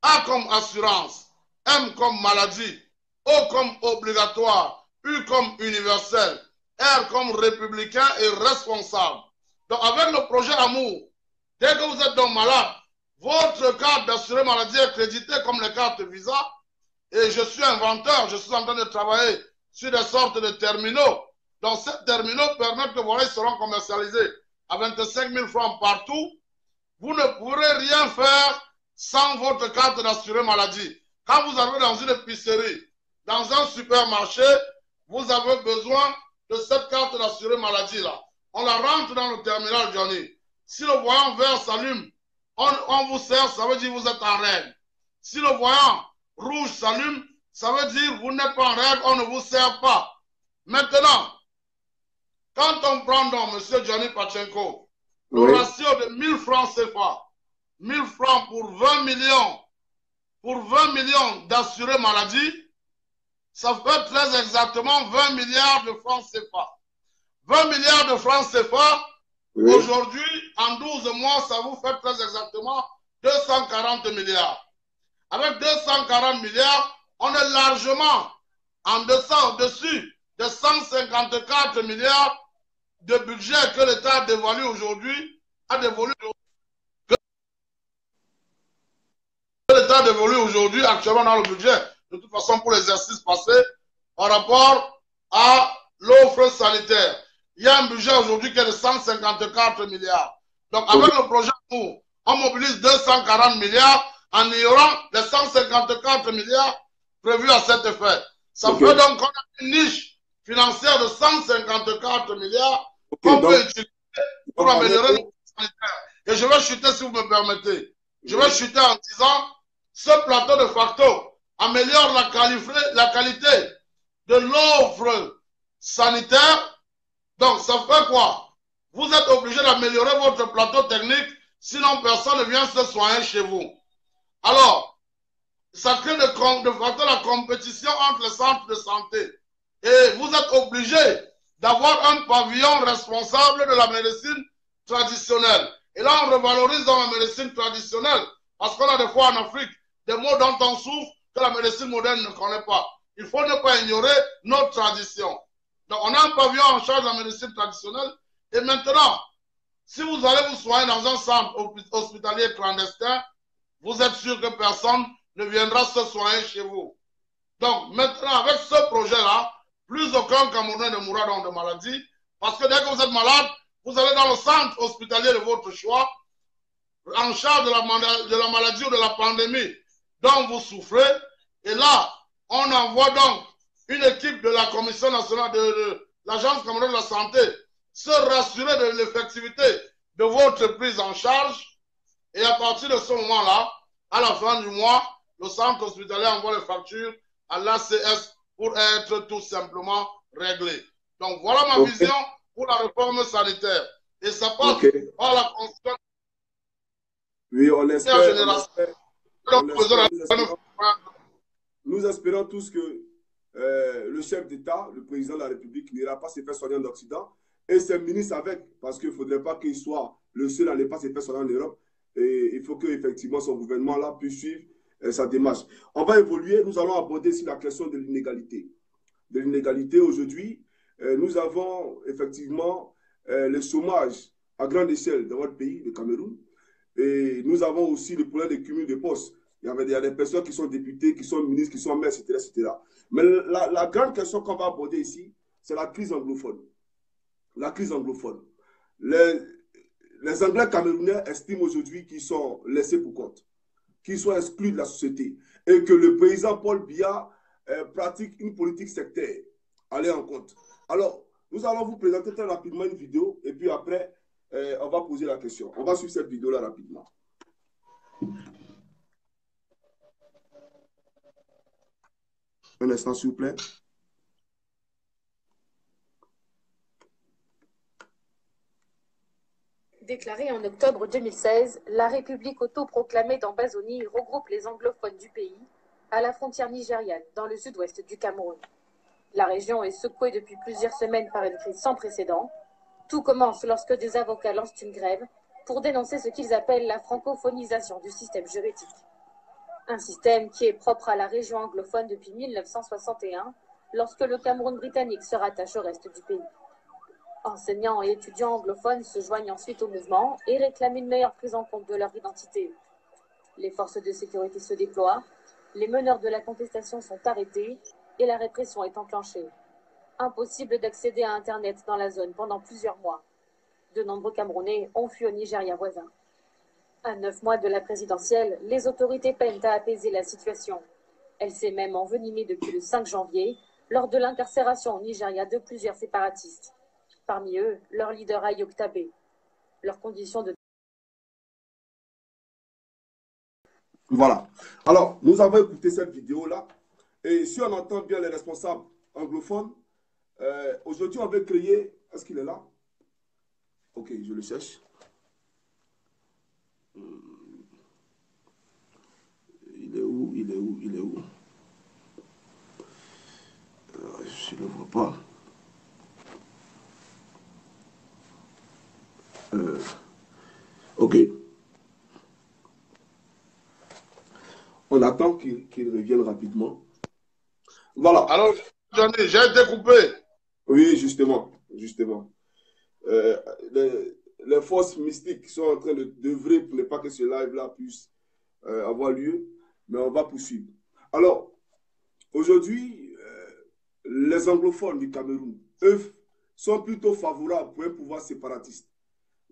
A comme assurance, M comme maladie, O comme obligatoire, U comme universel, R comme républicain et responsable. Donc avec le projet Amour, dès que vous êtes donc malade, votre carte d'assuré maladie est créditée comme les cartes Visa. Et je suis inventeur, je suis en train de travailler sur des sortes de terminaux. Donc ces terminaux permettent que vos seront commercialisés à 25 000 francs partout. Vous ne pourrez rien faire sans votre carte d'assuré maladie. Quand vous arrivez dans une épicerie, dans un supermarché, vous avez besoin de cette carte d'assuré maladie là. On la rentre dans le terminal Johnny. Si le voyant vert s'allume, on vous sert, ça veut dire que vous êtes en règle. Si le voyant rouge s'allume, ça veut dire que vous n'êtes pas en règle, on ne vous sert pas. Maintenant, quand on prend donc M. Johnny Pachenko, le ratio de 1000 francs CFA, 1000 francs pour 20 millions d'assurés maladie, ça fait très exactement 20 milliards de francs CFA. 20 milliards de francs CFA, aujourd'hui, en 12 mois, ça vous fait très exactement 240 milliards. Avec 240 milliards, on est largement en deçà, au-dessus de 154 milliards de budget que l'État a dévalué aujourd'hui, actuellement dans le budget, de toute façon pour l'exercice passé, par rapport à l'offre sanitaire. Il y a un budget aujourd'hui qui est de 154 milliards. Donc avec le projet Amour, on mobilise 240 milliards en ignorant les 154 milliards prévus à cet effet. Ça fait donc qu'on a une niche financière de 154 milliards qu'on peut utiliser pour améliorer le sanitaire. Et je vais chuter, si vous me permettez. Je vais chuter en disant, ce plateau de facto améliore la qualité de l'offre sanitaire. Donc, ça fait quoi? Vous êtes obligé d'améliorer votre plateau technique, sinon personne ne vient se soigner chez vous. Alors, ça crée de facto la compétition entre les centres de santé. Et vous êtes obligé d'avoir un pavillon responsable de la médecine traditionnelle. Et là, on revalorise dans la médecine traditionnelle. Parce qu'on a des fois en Afrique des mots dont on souffre que la médecine moderne ne connaît pas. Il faut ne pas ignorer notre tradition. Donc, on a un pavillon en charge de la médecine traditionnelle. Et maintenant, si vous allez vous soigner dans un centre hospitalier clandestin, vous êtes sûr que personne ne viendra se soigner chez vous. Donc, maintenant, avec ce projet-là, plus aucun Camerounais ne mourra dans de maladie. Parce que dès que vous êtes malade, vous allez dans le centre hospitalier de votre choix, en charge de la maladie ou de la pandémie dont vous souffrez. Et là, on envoie donc une équipe de la Commission nationale de l'Agence camerounaise de la santé se rassurer de l'effectivité de votre prise en charge. Et à partir de ce moment-là, à la fin du mois, le centre hospitalier envoie les factures à l'ACS pour être tout simplement réglé. Donc voilà ma vision pour la réforme sanitaire. Et ça passe par la constitution. Oui, on espère. Nous espérons tous que le chef d'État, le président de la République, n'ira pas se faire soigner en Occident et ses ministres avec, parce qu'il ne faudrait pas qu'il soit le seul à ne pas se faire soigner en Europe. Et il faut qu'effectivement son gouvernement-là puisse suivre sa démarche. On va évoluer, nous allons aborder sur la question de l'inégalité. De l'inégalité aujourd'hui, nous avons effectivement le chômage à grande échelle dans votre pays, le Cameroun. Et nous avons aussi le problème de cumul de postes. il y a des personnes qui sont députés, qui sont ministres, qui sont maires, etc., etc. Mais la grande question qu'on va aborder ici, c'est la crise anglophone. La crise anglophone. Les Anglais camerounais estiment aujourd'hui qu'ils sont laissés pour compte, qu'ils sont exclus de la société et que le président Paul Biya pratique une politique sectaire. Allez en compte. Alors, nous allons vous présenter très rapidement une vidéo et puis après, on va poser la question. On va suivre cette vidéo-là rapidement. Un instant, s'il vous plaît. Déclarée en octobre 2016, la République autoproclamée d'Ambazonie regroupe les anglophones du pays à la frontière nigériane, dans le sud-ouest du Cameroun. La région est secouée depuis plusieurs semaines par une crise sans précédent. Tout commence lorsque des avocats lancent une grève pour dénoncer ce qu'ils appellent la francophonisation du système juridique. Un système qui est propre à la région anglophone depuis 1961, lorsque le Cameroun britannique se rattache au reste du pays. Enseignants et étudiants anglophones se joignent ensuite au mouvement et réclament une meilleure prise en compte de leur identité. Les forces de sécurité se déploient, les meneurs de la contestation sont arrêtés et la répression est enclenchée. Impossible d'accéder à Internet dans la zone pendant plusieurs mois. De nombreux Camerounais ont fui au Nigeria voisin. À 9 mois de la présidentielle, les autorités peinent à apaiser la situation. Elle s'est même envenimée depuis le 5 janvier, lors de l'incarcération au Nigeria de plusieurs séparatistes. Parmi eux, leur leader Ayok Tabé. Leurs conditions de... Voilà. Alors, nous avons écouté cette vidéo-là. Et si on entend bien les responsables anglophones, aujourd'hui, on veut créer... Est-ce qu'il est là? Ok, je le cherche. Il est où? Il est où? Il est où? Je ne le vois pas. Ok. On attend qu'il revienne rapidement. Voilà. Alors, Johnny, j'ai été coupé. Oui, justement. Justement. Les forces mystiques sont en train d'œuvrer pour ne pas que ce live-là puisse avoir lieu. Mais on va poursuivre. Alors, aujourd'hui, les anglophones du Cameroun, eux, sont plutôt favorables pour un pouvoir séparatiste.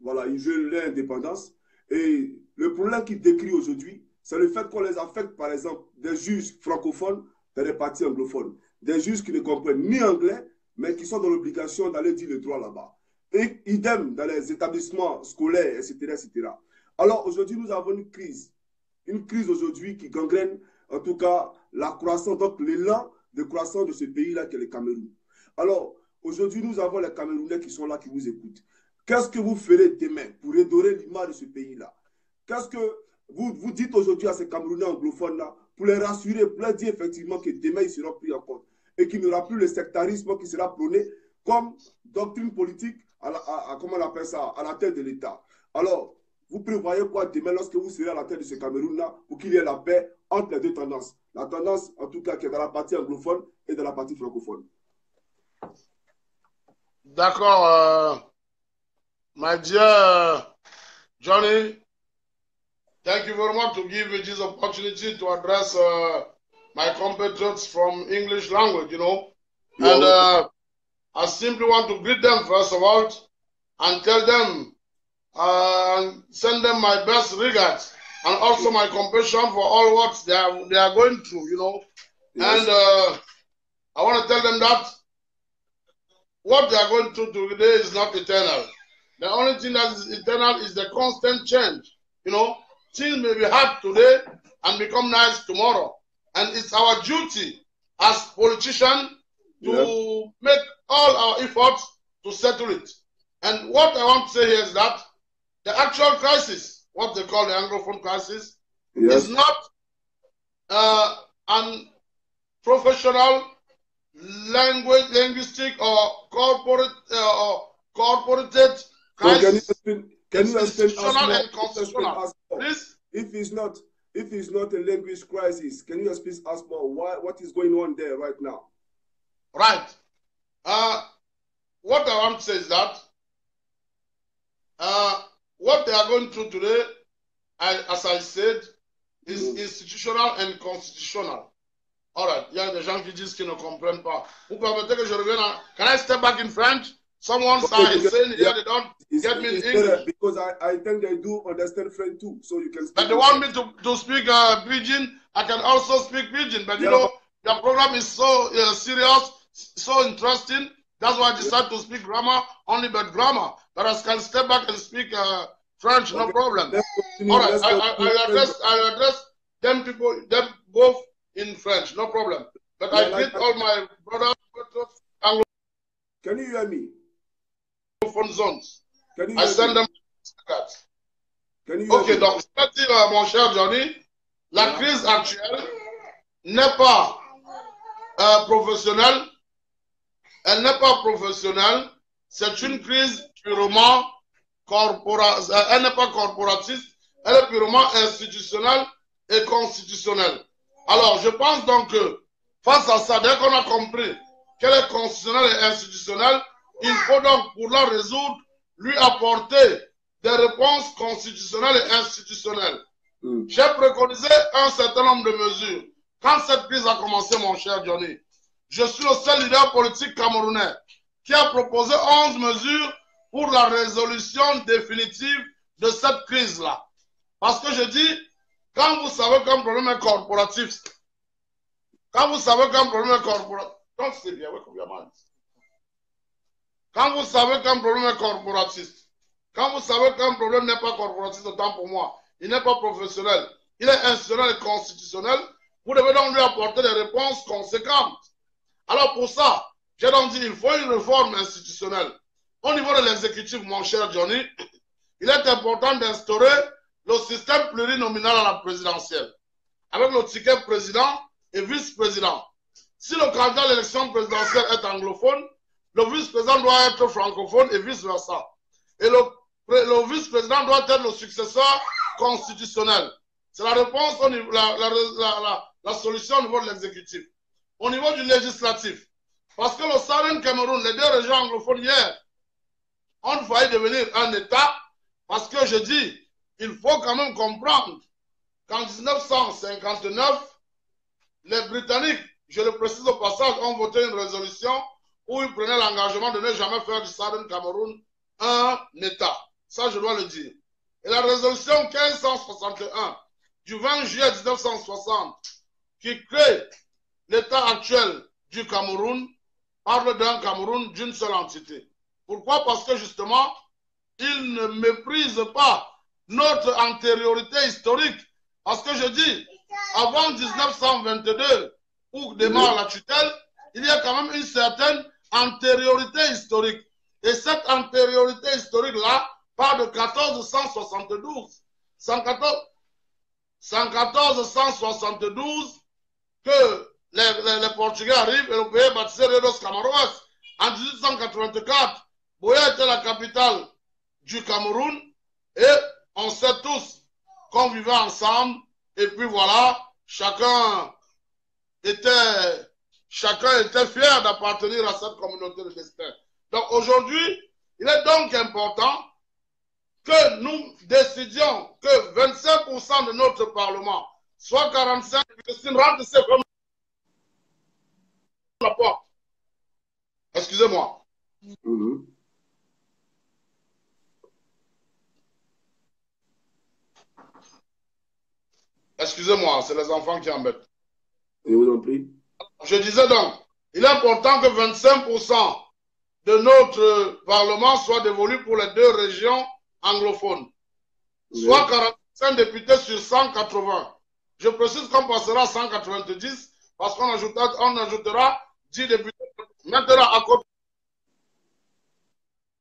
Voilà, ils veulent l'indépendance. Et le problème qu'ils décrivent aujourd'hui, c'est le fait qu'on les affecte, par exemple, des juges francophones dans les partis anglophones. Des juges qui ne comprennent ni anglais, mais qui sont dans l'obligation d'aller dire le droit là-bas. Et idem dans les établissements scolaires, etc., etc. Alors aujourd'hui, nous avons une crise. Une crise aujourd'hui qui gangrène, en tout cas, la croissance, donc l'élan de croissance de ce pays-là qui est le Cameroun. Alors, aujourd'hui, nous avons les Camerounais qui sont là, qui vous écoutent. Qu'est-ce que vous ferez demain pour redorer l'image de ce pays-là? Qu'est-ce que vous dites aujourd'hui à ces Camerounais anglophones-là pour les rassurer, pour leur dire effectivement que demain, ils seront pris en compte et qu'il n'y aura plus le sectarisme qui sera prôné comme doctrine politique, comment on appelle ça, à la tête de l'État. Alors, vous prévoyez quoi demain lorsque vous serez à la tête de ce Cameroun-là pour qu'il y ait la paix entre les deux tendances? La tendance, en tout cas, qui est dans la partie anglophone et dans la partie francophone. D'accord. My dear Johnny, thank you very much to give me this opportunity to address my compatriots from English language, you know. Yeah. And I simply want to greet them, first of all, and tell them, send them my best regards, and also my compassion for all what they are going through, you know. Yes. And I want to tell them that what they are going through today is not eternal. The only thing that is eternal is the constant change. You know, things may be hard today and become nice tomorrow. And it's our duty as politicians to make all our efforts to settle it. And what I want to say here is that the actual crisis, what they call the Anglophone crisis, is not an professional linguistic or corporated crisis. So can you explain and constitutional. Please? If it's not a language crisis, can you explain us more what is going on there right now? Right. What I want to say is that what they are going through today, as I said, is institutional and constitutional. All right, il y a des gens qui disent qu'ils ne comprennent pas. Vous permettez que je revienne en... Can I step back in French? Someone is saying here they don't get me in English. Because I think they do understand French too, so you can speak. But they want me to speak Pidgin. I can also speak Pidgin. But you know, your program is so serious, so interesting. That's why I decided to speak grammar, only but grammar. But I can step back and speak French, no problem. All right, I address them people, them both in French, no problem. But I greet all my brothers. Can you hear me? Zones. Can you I send them. Ok, donc, je peux dire, mon cher Johnny, la crise actuelle n'est pas professionnelle. Elle n'est pas professionnelle. C'est une crise purement corporative. Elle n'est pas corporatiste. Elle est purement institutionnelle et constitutionnelle. Alors, je pense donc que face à ça, dès qu'on a compris qu'elle est constitutionnelle et institutionnelle, il faut donc, pour la résoudre, lui apporter des réponses constitutionnelles et institutionnelles. J'ai préconisé un certain nombre de mesures. Quand cette crise a commencé, mon cher Johnny, je suis le seul leader politique camerounais qui a proposé 11 mesures pour la résolution définitive de cette crise-là. Parce que je dis, quand vous savez qu'un problème est corporatif, quand vous savez qu'un problème est corporatif, donc c'est bien, quand vous savez qu'un problème est corporatiste, quand vous savez qu'un problème n'est pas corporatiste, autant pour moi, il n'est pas professionnel, il est institutionnel et constitutionnel, vous devez donc lui apporter des réponses conséquentes. Alors pour ça, j'ai donc dit, il faut une réforme institutionnelle. Au niveau de l'exécutif, mon cher Johnny, il est important d'instaurer le système plurinominal à la présidentielle, avec le ticket président et vice-président. Si le candidat à l'élection présidentielle est anglophone, le vice-président doit être francophone et vice-versa. Et le vice-président doit être le successeur constitutionnel. C'est la réponse, au niveau, la solution au niveau de l'exécutif. Au niveau du législatif, parce que le Southern Cameroun, les deux régions anglophones hier, ont failli devenir un État, parce que je dis, il faut quand même comprendre qu'en 1959, les Britanniques, je le précise au passage, ont voté une résolution où ils prenaient l'engagement de ne jamais faire du Southern Cameroun un État. Ça, je dois le dire. Et la résolution 1561 du 20 juillet 1960, qui crée l'État actuel du Cameroun, parle d'un Cameroun d'une seule entité. Pourquoi? Parce que justement, il ne méprise pas notre antériorité historique. Parce que je dis, avant 1922, où démarre la tutelle, il y a quand même une certaine antériorité historique. Et cette antériorité historique-là part de 1472. 1472 que les Portugais arrivent et le pays est baptisé Rio dos Camaroas. En 1884, Buea était la capitale du Cameroun et on sait tous qu'on vivait ensemble et puis voilà, chacun était fier d'appartenir à cette communauté de destin. Donc aujourd'hui, il est donc important que nous décidions que 25% de notre Parlement, soit 45, rentre comme la porte. Excusez-moi. Excusez-moi, c'est les enfants qui embêtent. Je vous en prie. Je disais donc, il est important que 25% de notre Parlement soit dévolu pour les deux régions anglophones. Soit 45 députés sur 180. Je précise qu'on passera à 190 parce qu'on ajoutera 10 députés. Maintenant, à côté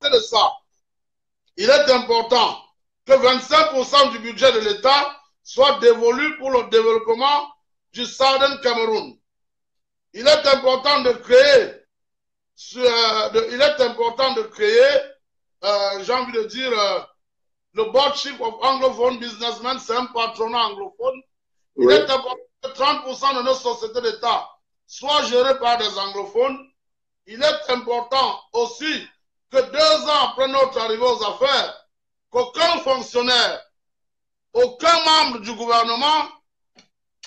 de ça, il est important que 25% du budget de l'État soit dévolu pour le développement du Southern Cameroun. Il est important de créer, j'ai envie de dire, le Board Chief of Anglophone Businessmen, c'est un patronat anglophone. Il est important que 30% de nos sociétés d'État soient gérées par des anglophones. Il est important aussi que 2 ans après notre arrivée aux affaires, qu'aucun fonctionnaire, aucun membre du gouvernement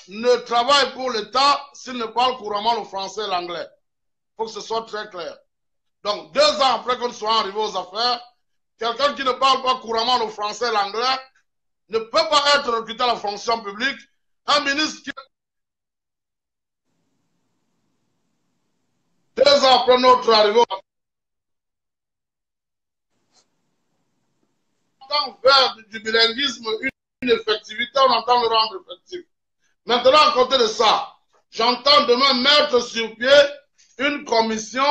ne travaille pour l'État s'il ne parle couramment le français et l'anglais. Il faut que ce soit très clair. Donc, 2 ans après que nous soyons arrivés aux affaires, quelqu'un qui ne parle pas couramment le français et l'anglais ne peut pas être recruté à la fonction publique. Un ministre qui... 2 ans après notre arrivée aux affaires, on entend faire du bilinguisme une effectivité, on entend le rendre effectif. Maintenant, à côté de ça, j'entends demain mettre sur pied une commission.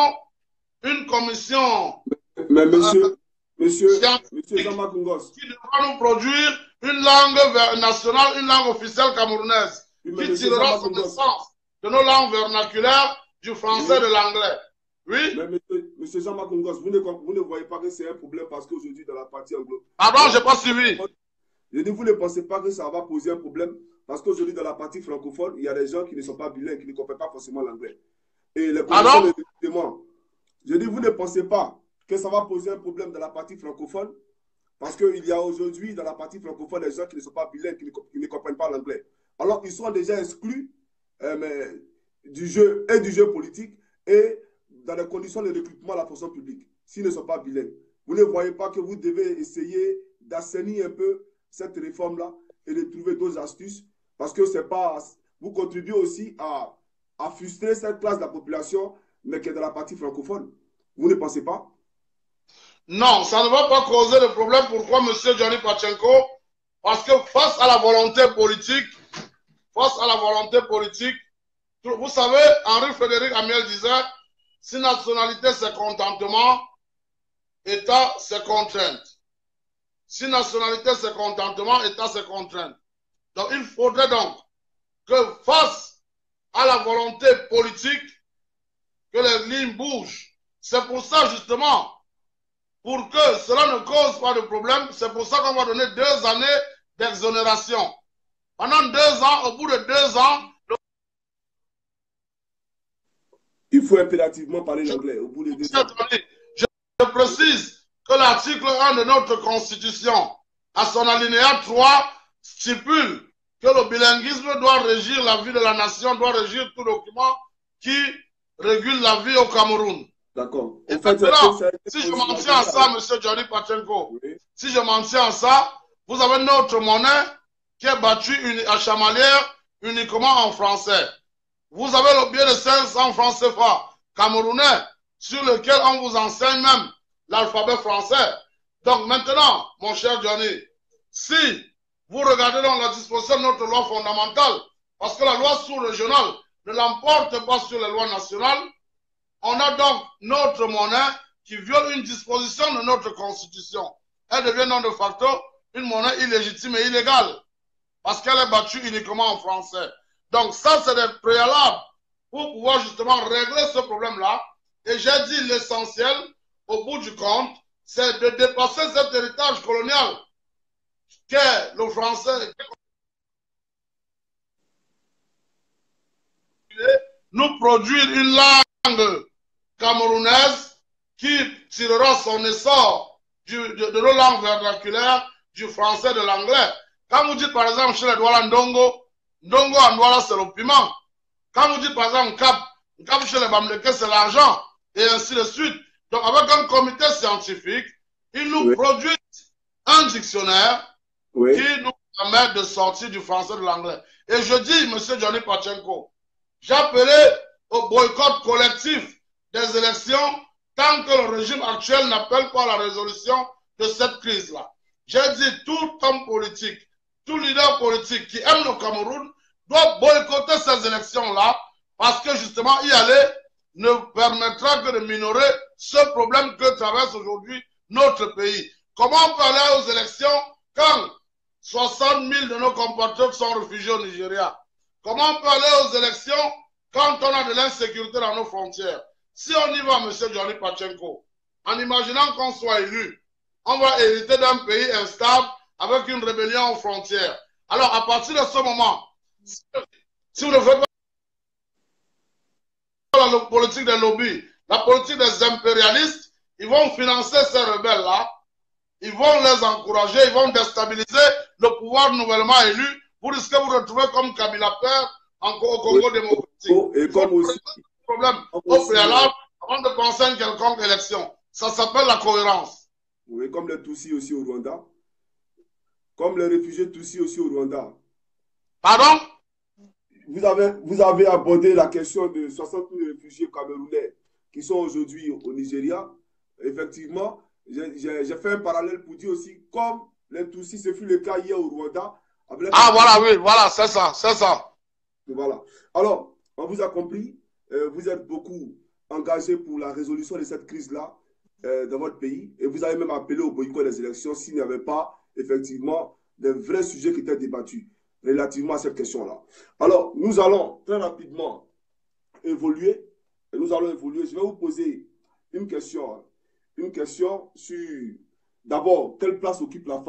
Mais monsieur Jean-Marc Ngos, qui devra nous produire une langue nationale, une langue officielle camerounaise, qui tirera son essence de nos langues vernaculaires, du français et de l'anglais. Oui? Mais monsieur Jean-Marc Ngos, vous ne voyez pas que c'est un problème parce qu'aujourd'hui, dans la partie anglo... Pardon, je n'ai pas suivi. Je dis, vous ne pensez pas que ça va poser un problème parce qu'aujourd'hui, dans la partie francophone, il y a des gens qui ne sont pas bilingues, qui ne comprennent pas forcément l'anglais. Et les conditions de recrutement, je dis, vous ne pensez pas que ça va poser un problème dans la partie francophone parce qu'il y a aujourd'hui, dans la partie francophone, des gens qui ne sont pas bilingues, qui ne comprennent pas l'anglais. Alors, ils sont déjà exclus du jeu politique et dans les conditions de recrutement à la fonction publique, s'ils ne sont pas bilingues. Vous ne voyez pas que vous devez essayer d'assainir un peu cette réforme-là et de trouver d'autres astuces parce que c'est pas... Vous contribuez aussi à frustrer cette classe de la population, mais qui est dans la partie francophone. Vous ne pensez pas? Non, ça ne va pas causer de problème. Pourquoi, M. Johnny Pachenko? Parce que face à la volonté politique, vous savez, Henri-Frédéric Amiel disait, si nationalité c'est contentement, État c'est contrainte. Si nationalité c'est contentement, État c'est contrainte. Donc il faudrait donc que face à la volonté politique, que les lignes bougent. C'est pour ça justement, pour que cela ne cause pas de problème, c'est pour ça qu'on va donner 2 années d'exonération. Pendant 2 ans, au bout de 2 ans, il faut impérativement parler l'anglais au bout de 2 ans. Je précise que l'article 1 de notre Constitution, à son alinéa 3, stipule que le bilinguisme doit régir la vie de la nation, doit régir tout document qui régule la vie au Cameroun. D'accord. Et maintenant, si je m'en tiens à ça, M. Johnny Pachenko, si je m'en tiens à ça, vous avez notre monnaie qui est battue à Chamalières uniquement en français. Vous avez le billet de 500 francs CFA camerounais sur lequel on vous enseigne même l'alphabet français. Donc maintenant, mon cher Johnny, si vous regardez dans la disposition de notre loi fondamentale, parce que la loi sous-régionale ne l'emporte pas sur les lois nationales, on a donc notre monnaie qui viole une disposition de notre constitution. Elle devient donc de facto une monnaie illégitime et illégale, parce qu'elle est battue uniquement en français. Donc ça, c'est des préalables pour pouvoir justement régler ce problème-là. Et j'ai dit l'essentiel, au bout du compte, c'est de dépasser cet héritage colonial qu'est le français. Nous produire une langue camerounaise qui tirera son essor de nos langues vernaculaires, du français et de l'anglais. Quand vous dites par exemple chez les Douala Ndongo, Ndongo en Douala c'est le piment. Quand vous dites par exemple Cap chez les Bamleke c'est l'argent, et ainsi de suite. Donc avec un comité scientifique, ils nous produisent un dictionnaire qui nous permet de sortir du français et de l'anglais. Et je dis, M. Johnny Pachenko, j'appelais au boycott collectif des élections tant que le régime actuel n'appelle pas la résolution de cette crise-là. J'ai dit, tout homme politique, tout leader politique qui aime le Cameroun doit boycotter ces élections-là parce que justement y aller ne permettra que de minorer ce problème que traverse aujourd'hui notre pays. Comment on peut aller aux élections quand 60 000 de nos compatriotes sont réfugiés au Nigeria? Comment on peut aller aux élections quand on a de l'insécurité dans nos frontières? Si on y va, M. Johnny Pachenko, en imaginant qu'on soit élu, on va hériter d'un pays instable avec une rébellion aux frontières. Alors, à partir de ce moment, si vous ne faites pas la politique des lobbies, la politique des impérialistes, ils vont financer ces rebelles-là, ils vont les encourager, ils vont déstabiliser le pouvoir nouvellement élu. vous risquez de vous retrouver comme Kabila Père au Congo démocratique. Et comme aussi, problème au préalable avant de penser à une quelconque élection. Ça s'appelle la cohérence. Oui, comme les Tutsis aussi au Rwanda. Comme les réfugiés Tutsis aussi au Rwanda. Pardon? Vous avez abordé la question de 60 000 réfugiés camerounais qui sont aujourd'hui au Nigeria. Effectivement, j'ai fait un parallèle pour dire aussi, comme les Tutsis, ce fut le cas hier au Rwanda. Ah, voilà, oui, voilà, c'est ça, c'est ça. Voilà. Alors, on vous a compris, vous êtes beaucoup engagés pour la résolution de cette crise-là dans votre pays et vous avez même appelé au boycott des élections s'il n'y avait pas, effectivement, des vrais sujets qui étaient débattus relativement à cette question-là. Alors, nous allons très rapidement évoluer. Nous allons évoluer. Je vais vous poser une question sur, d'abord, quelle place occupera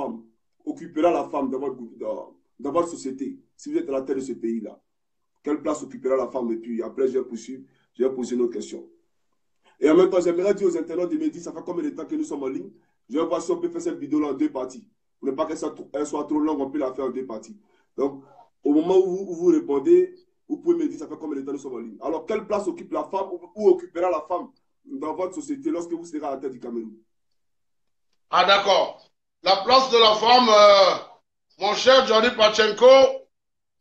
la femme dans votre société, si vous êtes à la tête de ce pays-là. Quelle place occupera la femme? Et puis après, je vais poser une autre question. Et en même temps, j'aimerais dire aux internautes de Mehdi, ça fait combien de temps que nous sommes en ligne? Je vais voir si on peut faire cette vidéo-là en 2 parties. Pour ne pas qu'elle soit trop longue, on peut la faire en 2 parties. Donc, au moment où vous répondez, vous pouvez me dire, ça fait combien de temps nous sommes en ligne. Alors, quelle place occupe la femme ou occupera la femme dans votre société lorsque vous serez à la tête du Cameroun? Ah, d'accord. La place de la femme, mon cher Johnny Pachenko,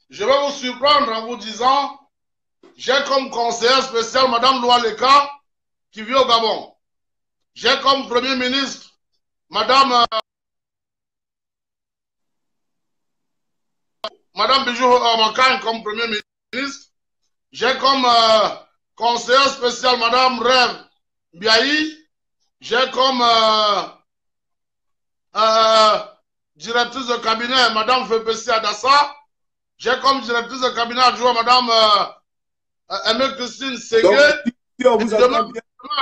je vais vous surprendre en vous disant, j'ai comme conseillère spéciale Madame Loualeka qui vit au Gabon. J'ai comme Premier ministre Madame Bijou Makan comme Premier ministre. J'ai comme conseillère spéciale Madame Rêve Biaï. J'ai comme directrice de cabinet Madame Fepessi Adassa. J'ai comme directrice de cabinet adjoint Madame Aimé Christine Ségué.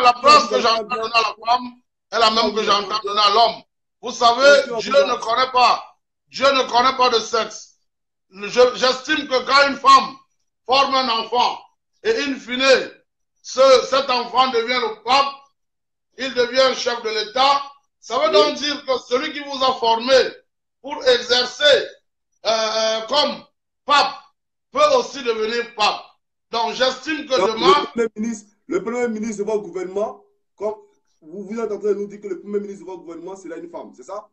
La place que j'entends donner à la femme est la même que j'entends donner à l'homme. Vous savez, Dieu ne connaît pas de sexe. J'estime que quand une femme forme un enfant et in fine, cet enfant devient le pape, il devient chef de l'État, ça veut donc dire que celui qui vous a formé pour exercer comme pape peut aussi devenir pape. Donc j'estime que demain... Le premier ministre de votre gouvernement, comme vous êtes en train de nous dire que le premier ministre de votre gouvernement, c'est une femme, c'est ça?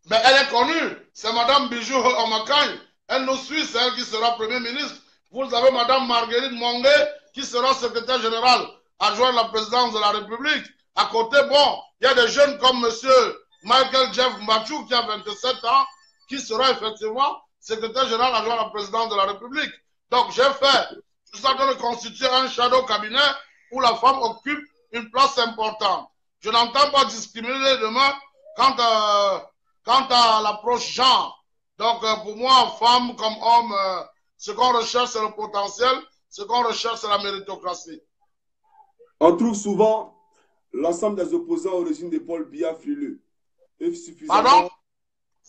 Mais elle est connue, c'est Madame Bijou Omakagne. Elle nous suit, c'est elle qui sera Premier ministre. Vous avez Madame Marguerite Mongué qui sera secrétaire générale adjointe à la présidence de la République. À côté, bon, il y a des jeunes comme Monsieur Michael Jeff Mbachou qui a 27 ans, qui sera effectivement secrétaire général adjoint à la présidence de la République. Donc j'ai fait, je suis en train de constituer un shadow cabinet où la femme occupe une place importante. Je n'entends pas discriminer demain quant à l'approche genre. Donc, pour moi, femme comme homme, ce qu'on recherche, c'est le potentiel. Ce qu'on recherche, c'est la méritocratie. On trouve souvent l'ensemble des opposants au régime de Paul Biya frileux. Pardon?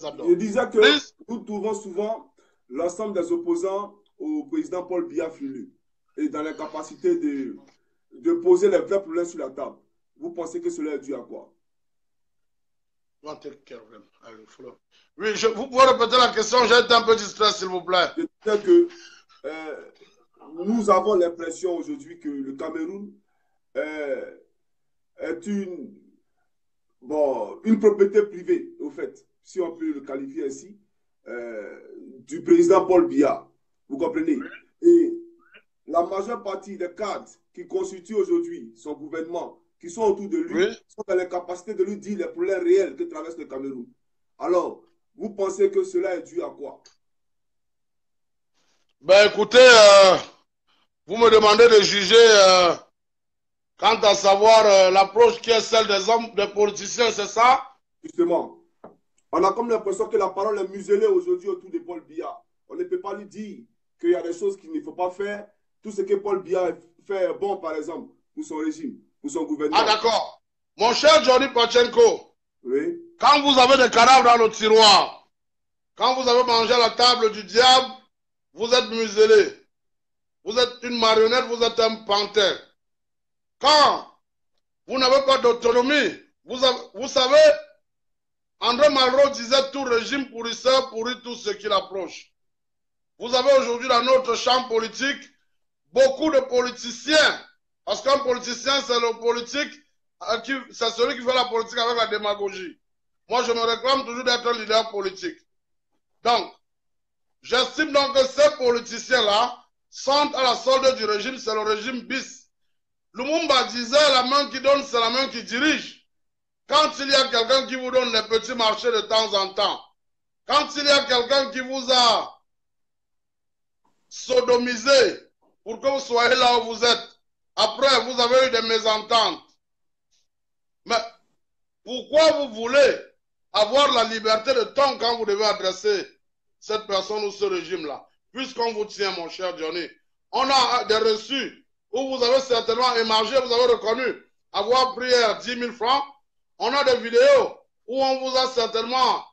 Je disais que nous trouvons souvent l'ensemble des opposants au président Paul Biya frileux et dans l'incapacité de poser les vrais problèmes sur la table. Vous pensez que cela est dû à quoi? Oui, vous pouvez répéter la question, j'ai été un peu distrait, s'il vous plaît. Je disais que nous avons l'impression aujourd'hui que le Cameroun est une propriété privée, au fait, si on peut le qualifier ainsi, du président Paul Biya. Vous comprenez? Et la majeure partie des cadres qui constituent aujourd'hui son gouvernement, qui sont autour de lui, sont dans l'incapacité de lui dire les problèmes réels que traverse le Cameroun. Alors, vous pensez que cela est dû à quoi? Ben écoutez, vous me demandez de juger quant à savoir l'approche qui est celle des hommes, des politiciens, c'est ça? Justement, on a comme l'impression que la parole est muselée aujourd'hui autour de Paul Biya. On ne peut pas lui dire qu'il y a des choses qu'il ne faut pas faire. Tout ce que Paul Biya fait est bon, par exemple, pour son régime, pour son gouvernement. Ah d'accord. Mon cher Johnny Pachenko, oui. Quand vous avez des cadavres dans le tiroir, quand vous avez mangé à la table du diable, vous êtes muselé. Vous êtes une marionnette, vous êtes un pantin. Quand vous n'avez pas d'autonomie, vous savez, André Malraux disait tout régime pourrisseur pourrit tout ce qui l'approche. Vous avez aujourd'hui dans notre champ politique beaucoup de politiciens. Parce qu'un politicien, c'est le politique, c'est celui qui fait la politique avec la démagogie. Moi, je me réclame toujours d'être un leader politique. Donc, j'estime donc que ces politiciens-là sont à la solde du régime, c'est le régime bis. Lumumba disait, la main qui donne, c'est la main qui dirige. Quand il y a quelqu'un qui vous donne les petits marchés de temps en temps, quand il y a quelqu'un qui vous a sodomisé pour que vous soyez là où vous êtes, après vous avez eu des mésententes. Mais pourquoi vous voulez avoir la liberté de temps quand vous devez adresser cette personne ou ce régime-là? Puisqu'on vous tient, mon cher Johnny, on a des reçus où vous avez certainement émargé, vous avez reconnu avoir pris 10 000 francs. On a des vidéos où on vous a certainement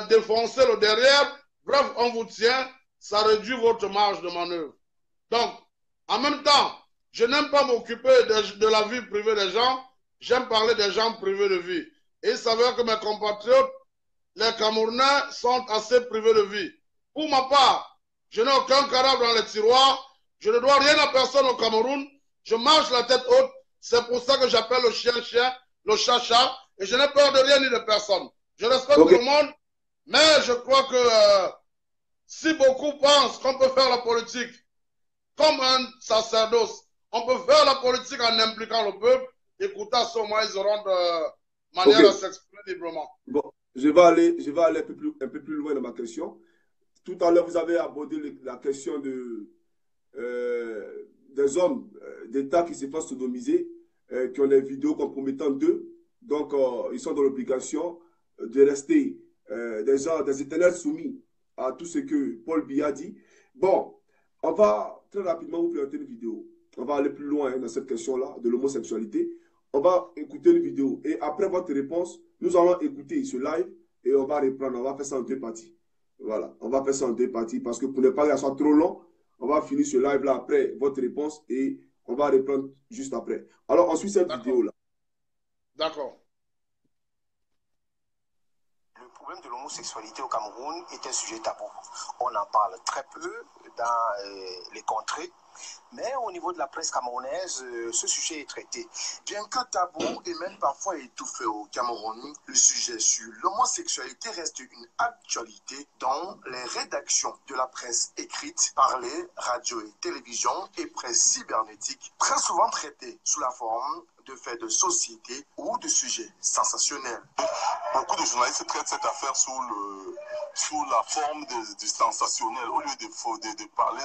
défoncé le derrière. Bref, on vous tient, ça réduit votre marge de manœuvre. Donc, en même temps, je n'aime pas m'occuper de la vie privée des gens, j'aime parler des gens privés de vie. Et il s'avère que mes compatriotes, les Camerounais, sont assez privés de vie. Pour ma part, je n'ai aucun cadavre dans les tiroirs, je ne dois rien à personne au Cameroun, je marche la tête haute, c'est pour ça que j'appelle le chien chien, le chat chat, et je n'ai peur de rien ni de personne. Je respecte tout le monde, mais je crois que si beaucoup pensent qu'on peut faire la politique comme un sacerdoce, on peut faire la politique en impliquant le peuple, écoutez, à ce moment, ils auront de manière à s'exprimer librement. Bon, je vais aller un peu plus loin dans ma question. Tout à l'heure, vous avez abordé la question des hommes d'État qui se font sodomiser, qui ont des vidéos compromettant d'eux. Donc, ils sont dans l'obligation de rester des éternels soumis à tout ce que Paul Biya dit. Bon, on va très rapidement vous présenter une vidéo. On va aller plus loin dans cette question-là de l'homosexualité. On va écouter une vidéo. Et après votre réponse, nous allons écouter ce live et on va reprendre. On va faire ça en deux parties. Voilà, on va faire ça en deux parties parce que pour ne pas que ça soit trop long, on va finir ce live-là après votre réponse et on va reprendre juste après. Alors, on suit cette vidéo-là. D'accord. Le problème de l'homosexualité au Cameroun est un sujet tabou. On en parle très peu dans les contrées, mais au niveau de la presse camerounaise, ce sujet est traité. Bien que tabou et même parfois étouffé au Cameroun, le sujet sur l'homosexualité reste une actualité dans les rédactions de la presse écrite, parlée, radio et télévision et presse cybernétique, très souvent traitée sous la forme de faits de société ou de sujets sensationnels. Beaucoup de journalistes traitent cette affaire sous la forme du sensationnel. Au lieu de parler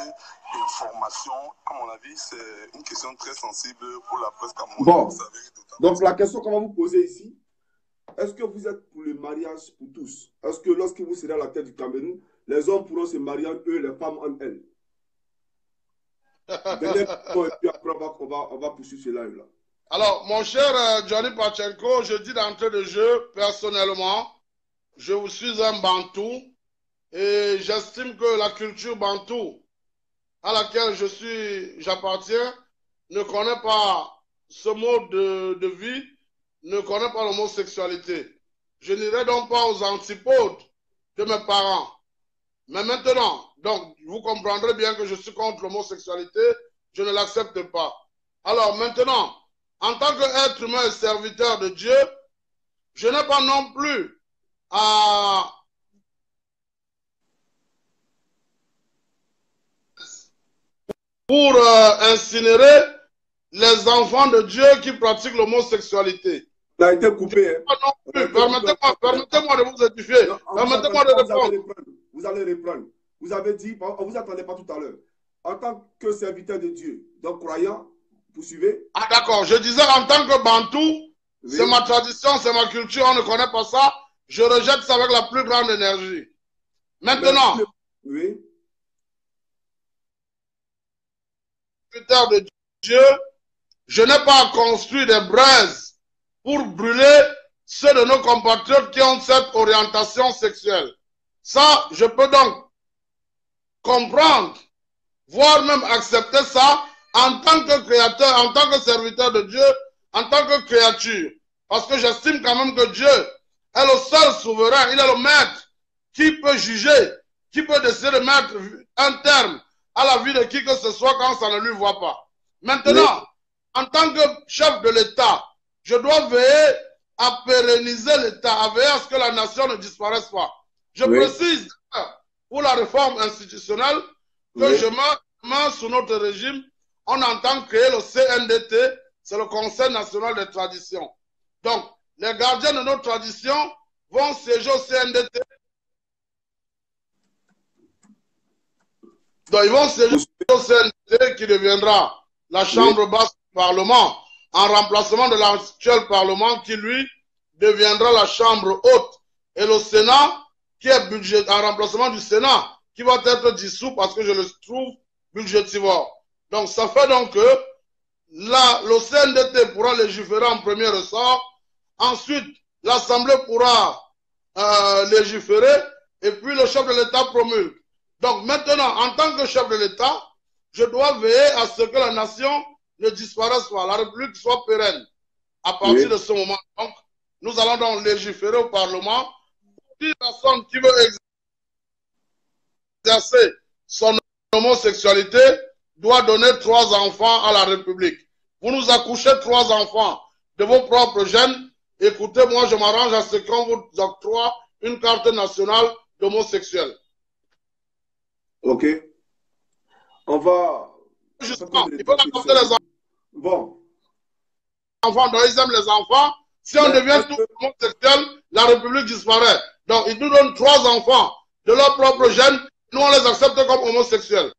d'information, à mon avis, c'est une question très sensible pour la presse camerounaise. Bon, donc la question qu'on va vous poser ici, est-ce que vous êtes pour le mariage pour tous? Est-ce que lorsque vous serez à la tête du Cameroun, les hommes pourront se marier entre eux, les femmes entre elles? Et puis après, on va poursuivre ce live-là. Alors, mon cher Johnny Pachenko, je dis d'entrée de jeu, personnellement, je vous suis un Bantou et j'estime que la culture Bantou à laquelle j'appartiens ne connaît pas ce mode de vie, ne connaît pas l'homosexualité. Je n'irai donc pas aux antipodes de mes parents. Mais maintenant, donc, vous comprendrez bien que je suis contre l'homosexualité, je ne l'accepte pas. Alors maintenant, en tant qu'être humain et serviteur de Dieu, je n'ai pas non plus à pour incinérer les enfants de Dieu qui pratiquent l'homosexualité. Ça a été coupé. Hein? Permettez-moi de vous édifier. Permettez-moi de répondre. Vous allez reprendre. Vous avez dit, on ne vous attendait pas tout à l'heure. En tant que serviteur de Dieu, donc croyant, poursuivez. Ah d'accord, je disais en tant que Bantou, oui. C'est ma tradition, c'est ma culture, on ne connaît pas ça. Je rejette ça avec la plus grande énergie. Maintenant, oui. De Dieu, je n'ai pas construit des braises pour brûler ceux de nos compatriotes qui ont cette orientation sexuelle. Ça, je peux donc comprendre, voire même accepter ça en tant que créateur, en tant que serviteur de Dieu, en tant que créature. Parce que j'estime quand même que Dieu est le seul souverain, il est le maître qui peut juger qui peut décider de mettre un terme à la vie de qui que ce soit quand ça ne lui voit pas. Maintenant, en tant que chef de l'État, je dois veiller à pérenniser l'État, à veiller à ce que la nation ne disparaisse pas. Je précise pour la réforme institutionnelle que je mets sous notre régime, on entend créer le CNDT, c'est le Conseil national des traditions. Donc, les gardiens de nos traditions vont siéger au CNDT. Donc, ils vont siéger au CNDT qui deviendra la chambre basse du Parlement en remplacement de l'actuel Parlement qui, lui, deviendra la chambre haute. Et le Sénat, qui est en remplacement du Sénat, qui va être dissous parce que je le trouve budgétivore. Donc, ça fait donc que le CNDT pourra légiférer en premier ressort. Ensuite, l'Assemblée pourra légiférer et puis le chef de l'État promulgue. Donc maintenant, en tant que chef de l'État, je dois veiller à ce que la nation ne disparaisse pas, la République soit pérenne. À partir de ce moment, donc, nous allons donc légiférer au Parlement. Toute personne qui veut exercer son homosexualité doit donner 3 enfants à la République. Vous nous accouchez 3 enfants de vos propres gènes. Écoutez, moi, je m'arrange à ce qu'on vous octroie une carte nationale d'homosexuel. Ok. On va... Justement, il faut accepter les enfants. Bon. Donc ils aiment les enfants. Si on devient tout homosexuel, la République disparaît. Donc, ils nous donnent 3 enfants de leur propre gène. Nous, on les accepte comme homosexuels.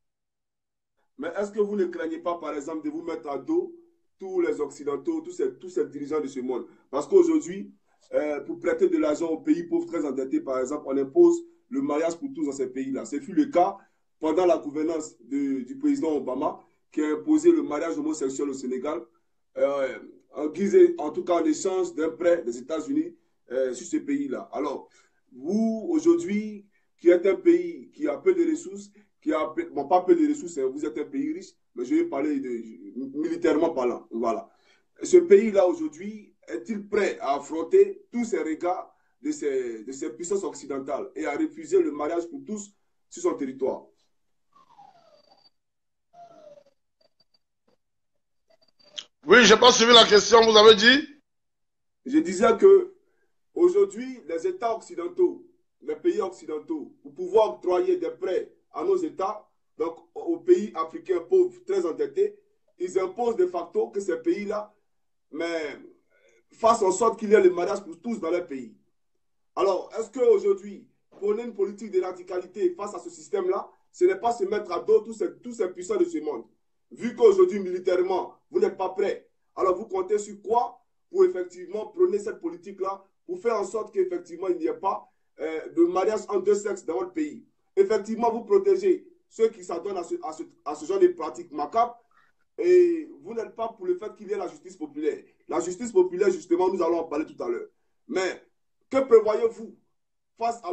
Mais est-ce que vous ne craignez pas, par exemple, de vous mettre à dos tous les Occidentaux, tous ces dirigeants de ce monde? Parce qu'aujourd'hui, pour prêter de l'argent aux pays pauvres très endettés, par exemple, on impose le mariage pour tous dans ces pays-là. Ce fut le cas pendant la gouvernance du président Obama, qui a imposé le mariage homosexuel au Sénégal, en tout cas en échange d'un prêt des États-Unis sur ce pays-là. Alors, vous, aujourd'hui, qui êtes un pays qui a peu de ressources, bon, pas peu de ressources, hein, vous êtes un pays riche, mais je vais parler militairement parlant. Voilà. Ce pays-là, aujourd'hui, est-il prêt à affronter tous ces regards de ces puissances occidentales et à refuser le mariage pour tous sur son territoire? Oui, je n'ai pas suivi la question, vous avez dit? Je disais que aujourd'hui, les États occidentaux, les pays occidentaux, pour pouvoir octroyer des prêts à nos États, donc aux pays africains pauvres, très endettés, ils imposent de facto que ces pays-là fassent en sorte qu'il y ait le mariage pour tous dans leur pays. Alors, est-ce qu'aujourd'hui, prôner une politique de radicalité face à ce système-là, ce n'est pas se mettre à dos tous ces puissants de ce monde? Vu qu'aujourd'hui, militairement, vous n'êtes pas prêts, alors vous comptez sur quoi pour effectivement prôner cette politique-là, pour faire en sorte qu'effectivement, il n'y ait pas de mariage en 2 sexes dans votre pays? Effectivement, vous protégez ceux qui s'adonnent à ce genre de pratiques macabres, et vous n'êtes pas pour le fait qu'il y ait la justice populaire. La justice populaire, justement, nous allons en parler tout à l'heure. Mais que prévoyez-vous face à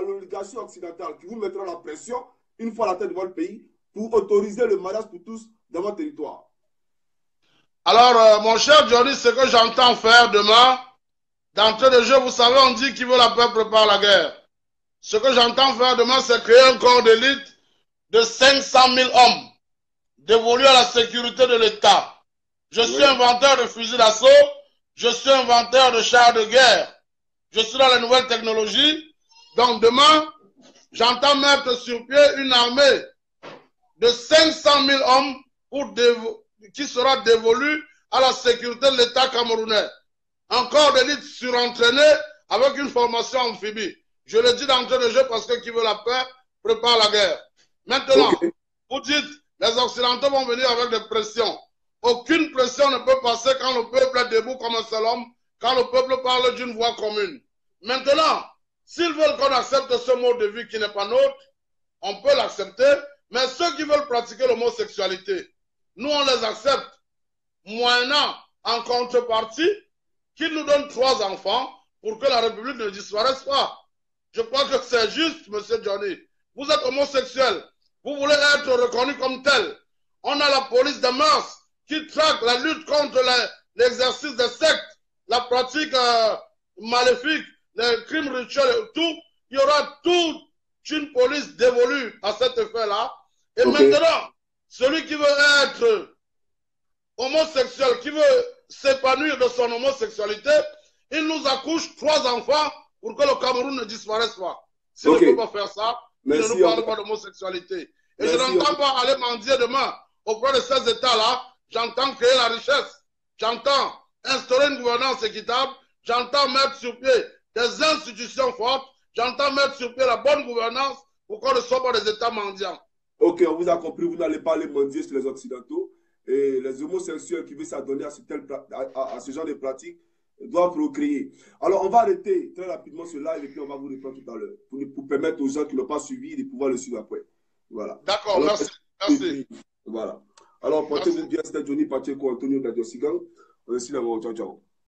l'oligarchie occidentale qui vous mettra la pression, une fois à la tête de votre pays, pour autoriser le mariage pour tous dans votre territoire? Alors, mon cher Johnny, ce que j'entends faire demain, d'entrée de jeu, vous savez, on dit qui veut la paix prépare la guerre. Ce que j'entends faire demain, c'est créer un corps d'élite de 500 000 hommes dévolus à la sécurité de l'État. Je suis inventeur de fusils d'assaut, je suis inventeur de chars de guerre, je suis dans les nouvelles technologies. Donc demain, j'entends mettre sur pied une armée de 500 000 hommes qui sera dévolue à la sécurité de l'État camerounais. Un corps d'élite surentraîné avec une formation amphibie. Je le dis d'entrée de jeu parce que qui veut la paix prépare la guerre. Maintenant, vous dites, les Occidentaux vont venir avec des pressions. Aucune pression ne peut passer quand le peuple est debout comme un seul homme, quand le peuple parle d'une voix commune. Maintenant, s'ils veulent qu'on accepte ce mode de vie qui n'est pas nôtre, on peut l'accepter, mais ceux qui veulent pratiquer l'homosexualité, nous on les accepte, moyennant en contrepartie qu'ils nous donnent 3 enfants pour que la République ne disparaisse pas. Je crois que c'est juste, monsieur Johnny. Vous êtes homosexuel, vous voulez être reconnu comme tel. On a la police de mœurs qui traque la lutte contre l'exercice des sectes, la pratique maléfique, les crimes rituels et tout. Il y aura une police dévolue à cet effet-là. Et Okay. maintenant, celui qui veut être homosexuel, qui veut s'épanouir de son homosexualité, il nous accouche 3 enfants pour que le Cameroun ne disparaisse pas. S'il Ok. ne peut pas faire ça, Merci, il ne nous parle on- pas d'homosexualité. Et Merci, je n'entends pas aller mendier demain auprès de ces États-là. J'entends créer la richesse. J'entends instaurer une gouvernance équitable. J'entends mettre sur pied des institutions fortes. J'entends mettre sur pied la bonne gouvernance pour qu'on ne soit pas des États mendiants. Ok, on vous a compris, vous n'allez pas aller mendier sur les Occidentaux. Et les homosexuels qui veulent s'adonner à ce genre de pratiques doivent procréer. Alors, on va arrêter très rapidement ce live et puis on va vous répondre tout à l'heure pour permettre aux gens qui n'ont pas suivi de pouvoir le suivre après. Voilà. D'accord, Alors, merci. Merci. voilà. Alors, portez-vous bien, c'était Johnny Pacheco, Antonio Gadiosigan. On est ici là-bas. Ciao, ciao.